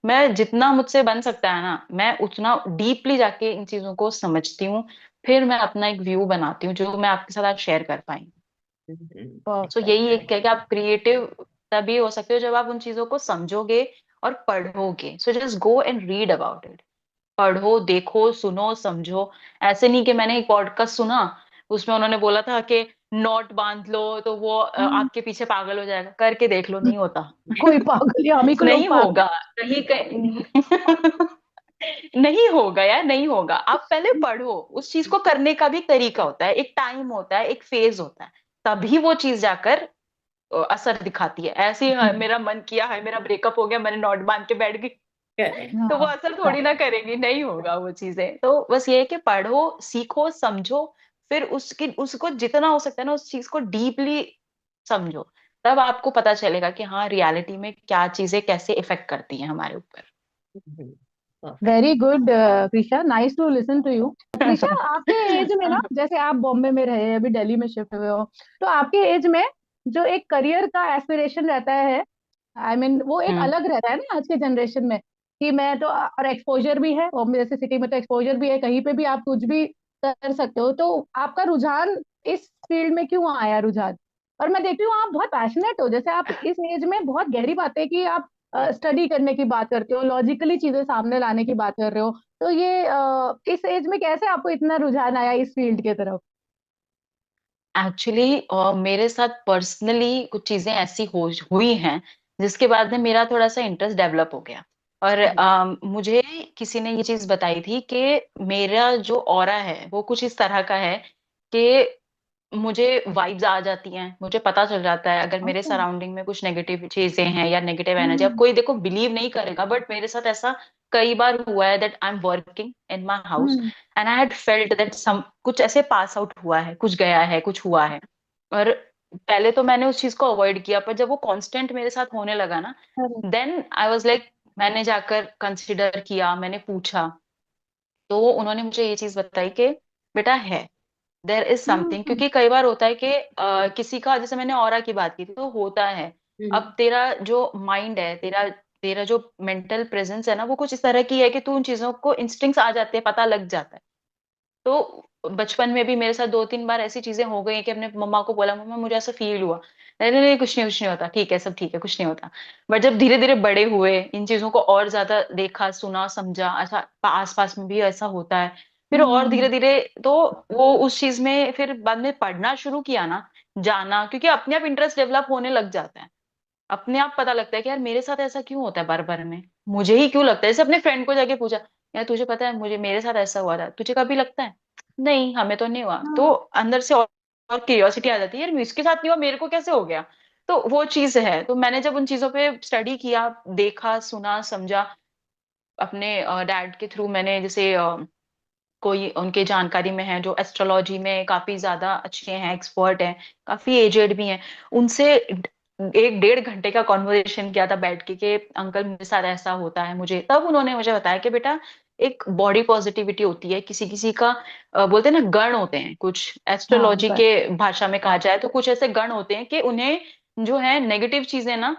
मैं जितना मुझसे बन सकता है ना, मैं उतना डीपली जाके इन चीजों को समझती हूँ। फिर मैं अपना एक व्यू बनाती हूँ जो मैं आपके साथ आज शेयर कर पाई। So perfect. यही एक है कि आप क्रिएटिव तभी हो सकती है जब आप उन चीजों को समझोगे और पढ़ोगे। So just go and read about it. पढ़ो, देखो, सुनो, समझो। ऐसे नहीं कि मैंने एक पॉडकास्ट सुना, उसमें उन्होंने बोला था कि नोट बांध लो तो वो हम्म, आपके पीछे पागल हो जाएगा, करके देख लो, नहीं होता। कोई पागल या हम ही को लोग नहीं पागल। होगा। कहीं कहीं नहीं होगा यार, नहीं होगा। आप पहले पढ़ो, उस चीज को करने का भी एक तरीका होता है, एक टाइम होता है, एक फेज होता है, तभी वो चीज जाकर असर दिखाती है। ऐसे ही मेरा मन किया है, मेरा ब्रेकअप हो गया, मैंने नोट बांध के बैठ गई, करेक्ट। तो वो हाँ, असर थोड़ी ना करेगी, नहीं होगा वो चीजें। तो बस ये है कि पढ़ो, सीखो, समझो, फिर उसकी उसको जितना हो सकता है ना उस चीज को डीपली समझो। तब आपको पता चलेगा कि हाँ रियलिटी में क्या चीजें कैसे इफेक्ट करती हैं हमारे perfect. Very good Krisha, nice to listen to you. Krisha, आपके एज में ना, ऊपर। जैसे आप बॉम्बे में रहे, अभी दिल्ली में शिफ्ट हुए हो, तो आपके एज में जो एक करियर का एस्पिरेशन रहता है, आई मीन वो एक हम्म। अलग रहता है ना आज के जनरेशन में, कि मैं तो, और एक्सपोजर भी है, और जैसे सिटी में तो एक्सपोजर भी है, कहीं पे भी आप कुछ भी कर सकते हो, तो आपका रुझान इस फील्ड में क्यों आया रुझान? और मैं देखती हूँ आप बहुत पैशनेट हो, जैसे आप इस एज में बहुत गहरी बातें कि आप स्टडी करने की बात करते हो, लॉजिकली चीजें सामने लाने की बात कर रहे हो, तो ये इस एज में कैसे आपको इतना रुझान आया इस फील्ड की तरफ? एक्चुअली मेरे साथ पर्सनली कुछ चीजें ऐसी हुई हैं जिसके बाद में मेरा थोड़ा सा इंटरेस्ट डेवलप हो गया। और मुझे किसी ने ये चीज बताई थी कि मेरा जो ऑरा है वो कुछ इस तरह का है कि मुझे वाइब्स आ जाती हैं, मुझे पता चल जाता है अगर मेरे ओके। सराउंडिंग में कुछ नेगेटिव चीजें हैं या नेगेटिव एनर्जी। अब हम्म। कोई देखो बिलीव नहीं करेगा, बट मेरे साथ ऐसा कई बार हुआ है that I am working in my house hmm. And I had felt that some कुछ ऐसे पास आउट हुआ है, कुछ गया है, कुछ हुआ है। और पहले तो मैंने उस चीज को अवॉइड किया, पर जब वो कांस्टेंट मेरे साथ होने लगा ना, अरे। देन आई वाज लाइक, मैंने जाकर कंसिडर किया, मैंने पूछा, तो उन्होंने मुझे ये चीज बताई कि बेटा है, देर इज समथिंग। हम्म। क्योंकि कई बार होता है कि किसी का, जैसे मैंने ऑरा की बात की थी, तो होता है हम्म। अब तेरा जो माइंड है, तेरा तेरा जो मेंटल प्रेजेंस है ना, वो कुछ इस तरह की है कि तू उन चीजों को इंस्टिंक्ट्स आ जाते हैं, पता लग जाता है। तो बचपन में भी मेरे साथ दो तीन बार ऐसी चीजें हो गई कि अपने मम्मा को बोला, मम्मा मुझे ऐसा फील हुआ, नहीं नहीं नहीं, कुछ नहीं होता, ठीक है, सब ठीक है, कुछ नहीं होता। बट जब धीरे धीरे बड़े हुए, इन चीजों को और ज्यादा देखा, सुना, समझा, अच्छा आस पास में भी ऐसा होता है, फिर और हम्म। धीरे धीरे, तो वो उस चीज में फिर बाद में पढ़ना शुरू किया ना, जाना, क्योंकि अपने आप इंटरेस्ट डेवलप होने लग जाता है। अपने आप पता लगता है कि यार मेरे साथ ऐसा क्यों होता है बार बार में, मुझे ही क्यों लगता है। जैसे अपने फ्रेंड को जाके पूछा, यार तुझे पता है मुझे मेरे साथ ऐसा हुआ था, तुझे कभी लगता है? नहीं, हमें तो नहीं हुआ। तो हाँ। अंदर से और क्यूरियोसिटी आ जाती है, यार इसके साथ नहीं हुआ, मेरे को कैसे हो गया। तो वो चीज है। तो मैंने जब उन चीजों पे स्टडी किया, देखा, सुना, समझा, अपने डैड के थ्रू, मैंने जैसे कोई उनके जानकारी में है जो एस्ट्रोलॉजी में काफी ज्यादा अच्छे हैं, एक्सपर्ट हैं, काफी एजेड भी हैं, उनसे एक डेढ़ घंटे का कॉन्वर्सेशन किया था बैठ के, कि अंकल मेरे साथ ऐसा होता है। मुझे तब उन्होंने मुझे बताया कि बेटा, एक बॉडी पॉजिटिविटी होती है, किसी किसी का बोलते हैं ना गण होते हैं कुछ, हाँ, एस्ट्रोलॉजी के भाषा में कहा जाए तो कुछ ऐसे गण होते हैं कि उन्हें जो है नेगेटिव चीजें ना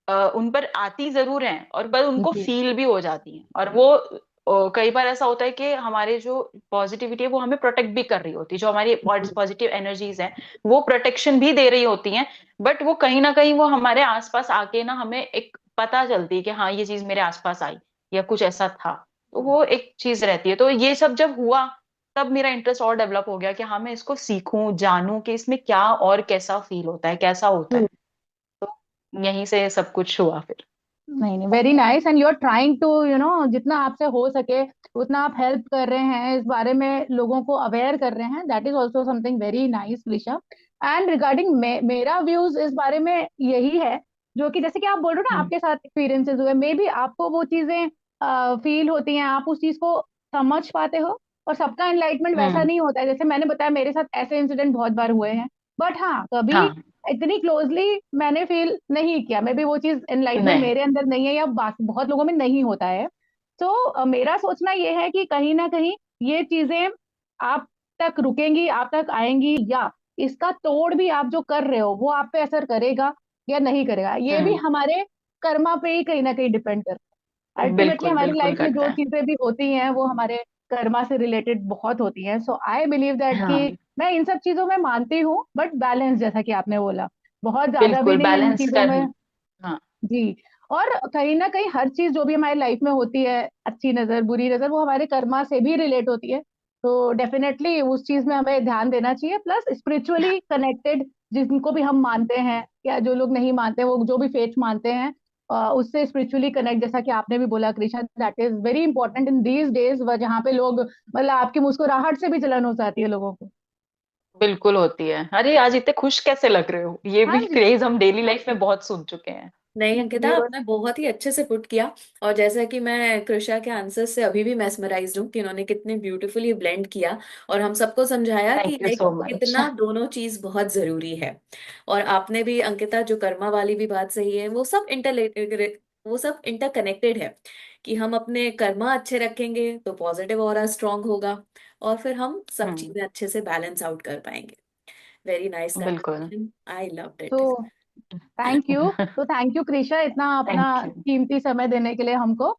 उन पर आती जरूर हैं, और पर उनको जी। फील भी हो जाती हैं। और वो कई बार ऐसा होता है कि हमारे जो पॉजिटिविटी है वो हमें प्रोटेक्ट भी कर रही होती है, जो हमारी पॉजिटिव एनर्जीज हैं वो प्रोटेक्शन भी दे रही होती हैं। बट वो कहीं ना कहीं वो हमारे आसपास आके ना, हमें एक पता चलती है कि हाँ ये चीज मेरे आसपास आई, या कुछ ऐसा था। तो वो एक चीज रहती है। तो ये सब जब हुआ, तब मेरा इंटरेस्ट और डेवलप हो गया कि हाँ मैं इसको सीखूं, जानूं कि इसमें क्या और कैसा फील होता है, कैसा होता है। तो यहीं से सब कुछ हुआ फिर। नहीं नहीं, very nice, and you are trying to जितना आपसे हो सके उतना आप हेल्प कर रहे हैं, इस बारे में लोगों को अवेयर कर रहे हैं, that is also something very nice Lisha. And regarding मेरा व्यूज इस बारे में यही है, जो कि जैसे कि आप बोल रहे हो ना हम्म। आपके साथ एक्सपीरियंसेस हुए, मे बी आपको वो चीजें फील होती हैं, आप उस चीज को समझ पाते हो, और सबका एनलाइटमेंट वैसा हम्म। नहीं होता है। जैसे मैंने बताया मेरे साथ ऐसे इंसिडेंट बहुत बार हुए हैं, बट हाँ, कभी हाँ। इतनी क्लोजली मैंने फील नहीं किया, मे बी वो चीज एनलाइटमेंट नहीं। मेरे अंदर नहीं है, या बाकी बहुत लोगों में नहीं होता है। तो मेरा सोचना ये है कि कहीं ना कहीं ये चीजें आप तक रुकेंगी, आप तक आएंगी, या इसका तोड़ भी आप जो कर रहे हो वो आप पे असर करेगा या नहीं करेगा, ये भी हम्म। हमारे कर्मा पे ही कहीं ना कहीं डिपेंड करता है। अल्टीमेटली बिल्कुल हमारी बिल्कुल लाइफ में करता जो है। चीजें भी होती हैं वो हमारे कर्मा से रिलेटेड बहुत होती हैं, सो आई बिलीव दैट कि हाँ मैं इन सब चीजों में मानती हूँ, बट बैलेंस, जैसा कि आपने बोला, बहुत ज्यादा भी बिल्कुल नहीं इन बैलेंस चीजों में कर। हाँ। जी। और कहीं ना कहीं हर चीज जो भी हमारी लाइफ में होती है, अच्छी नजर बुरी नजर, वो हमारे कर्मा से भी रिलेट होती है। तो डेफिनेटली उस चीज में हमें ध्यान देना चाहिए। प्लस स्पिरिचुअली कनेक्टेड जिनको भी हम मानते हैं, या जो लोग नहीं मानते वो जो भी फेथ मानते हैं, उससे स्पिरिचुअली कनेक्ट, जैसा कि आपने भी बोला Krishna, that is very important in these days, जहाँ पे लोग मतलब आपकी मुस्कुराहट से भी जलन हो जाती है लोगों को। बिल्कुल होती है। अरे आज इतने खुश कैसे लग रहे हो, ये हाँ भी जी। क्रेज हम डेली लाइफ में बहुत सुन चुके हैं। नहीं अंकिता, ये आपने बहुत ही अच्छे से पुट किया। और जैसा कि मैं कृषा के आंसर से अभी भी मेस्मराइज्ड हूँ कि इन्होंने कितने ब्यूटीफुली ब्लेंड किया और हम सबको समझाया कि thank you like so much. कितना दोनों चीज बहुत जरूरी है। और आपने भी अंकिता, जो कर्मा वाली भी बात सही है, वो सब इंटरकनेक्टेड है कि हम अपने कर्मा अच्छे रखेंगे तो पॉजिटिव ऑरा स्ट्रांग होगा, और फिर हम सब हम्म। चीजें अच्छे से बैलेंस आउट कर पाएंगे। वेरी नाइस बिल्कुल। कंक्लूजन, आई लव्ड तो इट। Thank you. तो थैंक यू कृषा, इतना अपना थैंक यू। कीमती समय देने के लिए हमको।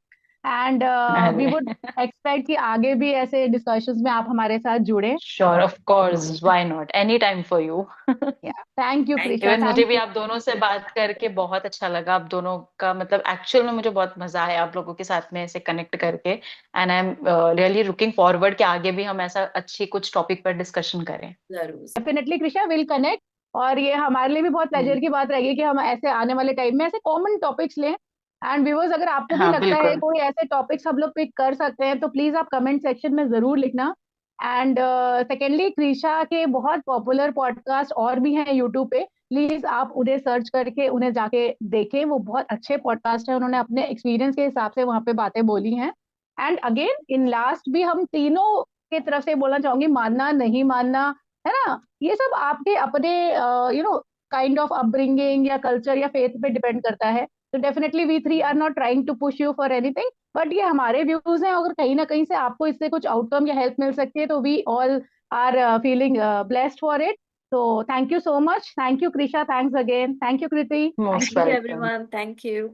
एंड वी अरे वुड एक्सपेक्ट कि आगे भी ऐसे डिस्कशंस में आप हमारे साथ जुड़े। Sure, of course, why not, any time for you. Thank you thank Krisha, even मुझे थैंक भी यू। आप दोनों से बात करके बहुत अच्छा लगा। आप दोनों का मतलब एक्चुअल में मुझे बहुत मजा आया आप लोगों के साथ में ऐसे कनेक्ट करके। And I am really looking forward कि आगे भी हम ऐसा अच्छी कुछ टॉपिक पर डिस्कशन करें। जरूर। Definitely Krisha, will connect. और ये हमारे लिए भी बहुत हम्म। प्लेजर की बात रहेगी कि हम ऐसे आने वाले टाइम में ऐसे कॉमन टॉपिक्स लें। एंड व्यूअर्स, अगर आपको भी हाँ लगता है बिल्कुल। कोई ऐसे टॉपिक्स हम लोग पिक कर सकते हैं, तो प्लीज आप कमेंट सेक्शन में जरूर लिखना। एंड सेकेंडली, कृषा के बहुत पॉपुलर पॉडकास्ट और भी हैं यूट्यूब पे। प्लीज आप उन्हें सर्च करके उन्हें जाके देखें, वो बहुत अच्छे पॉडकास्ट है, उन्होंने अपने एक्सपीरियंस के हिसाब से वहां पे बातें बोली हैं। एंड अगेन इन लास्ट भी हम तीनों की तरफ से बोलना चाहूंगी, मानना नहीं मानना, है ना, ये सब आपके अपने काइंड ऑफ अपब्रिंगिंग या कल्चर या फेथ पे डिपेंड करता है। तो definitely we three are not trying to push you for anything, but ये हमारे व्यूज हैं। अगर कहीं ना कहीं से आपको इससे कुछ आउटकम या हेल्प मिल सकती है, तो we all are feeling blessed for it. तो thank you so much, thank you Krisha, thanks again, thank you Kriti, thank most you welcome. Everyone, thank you.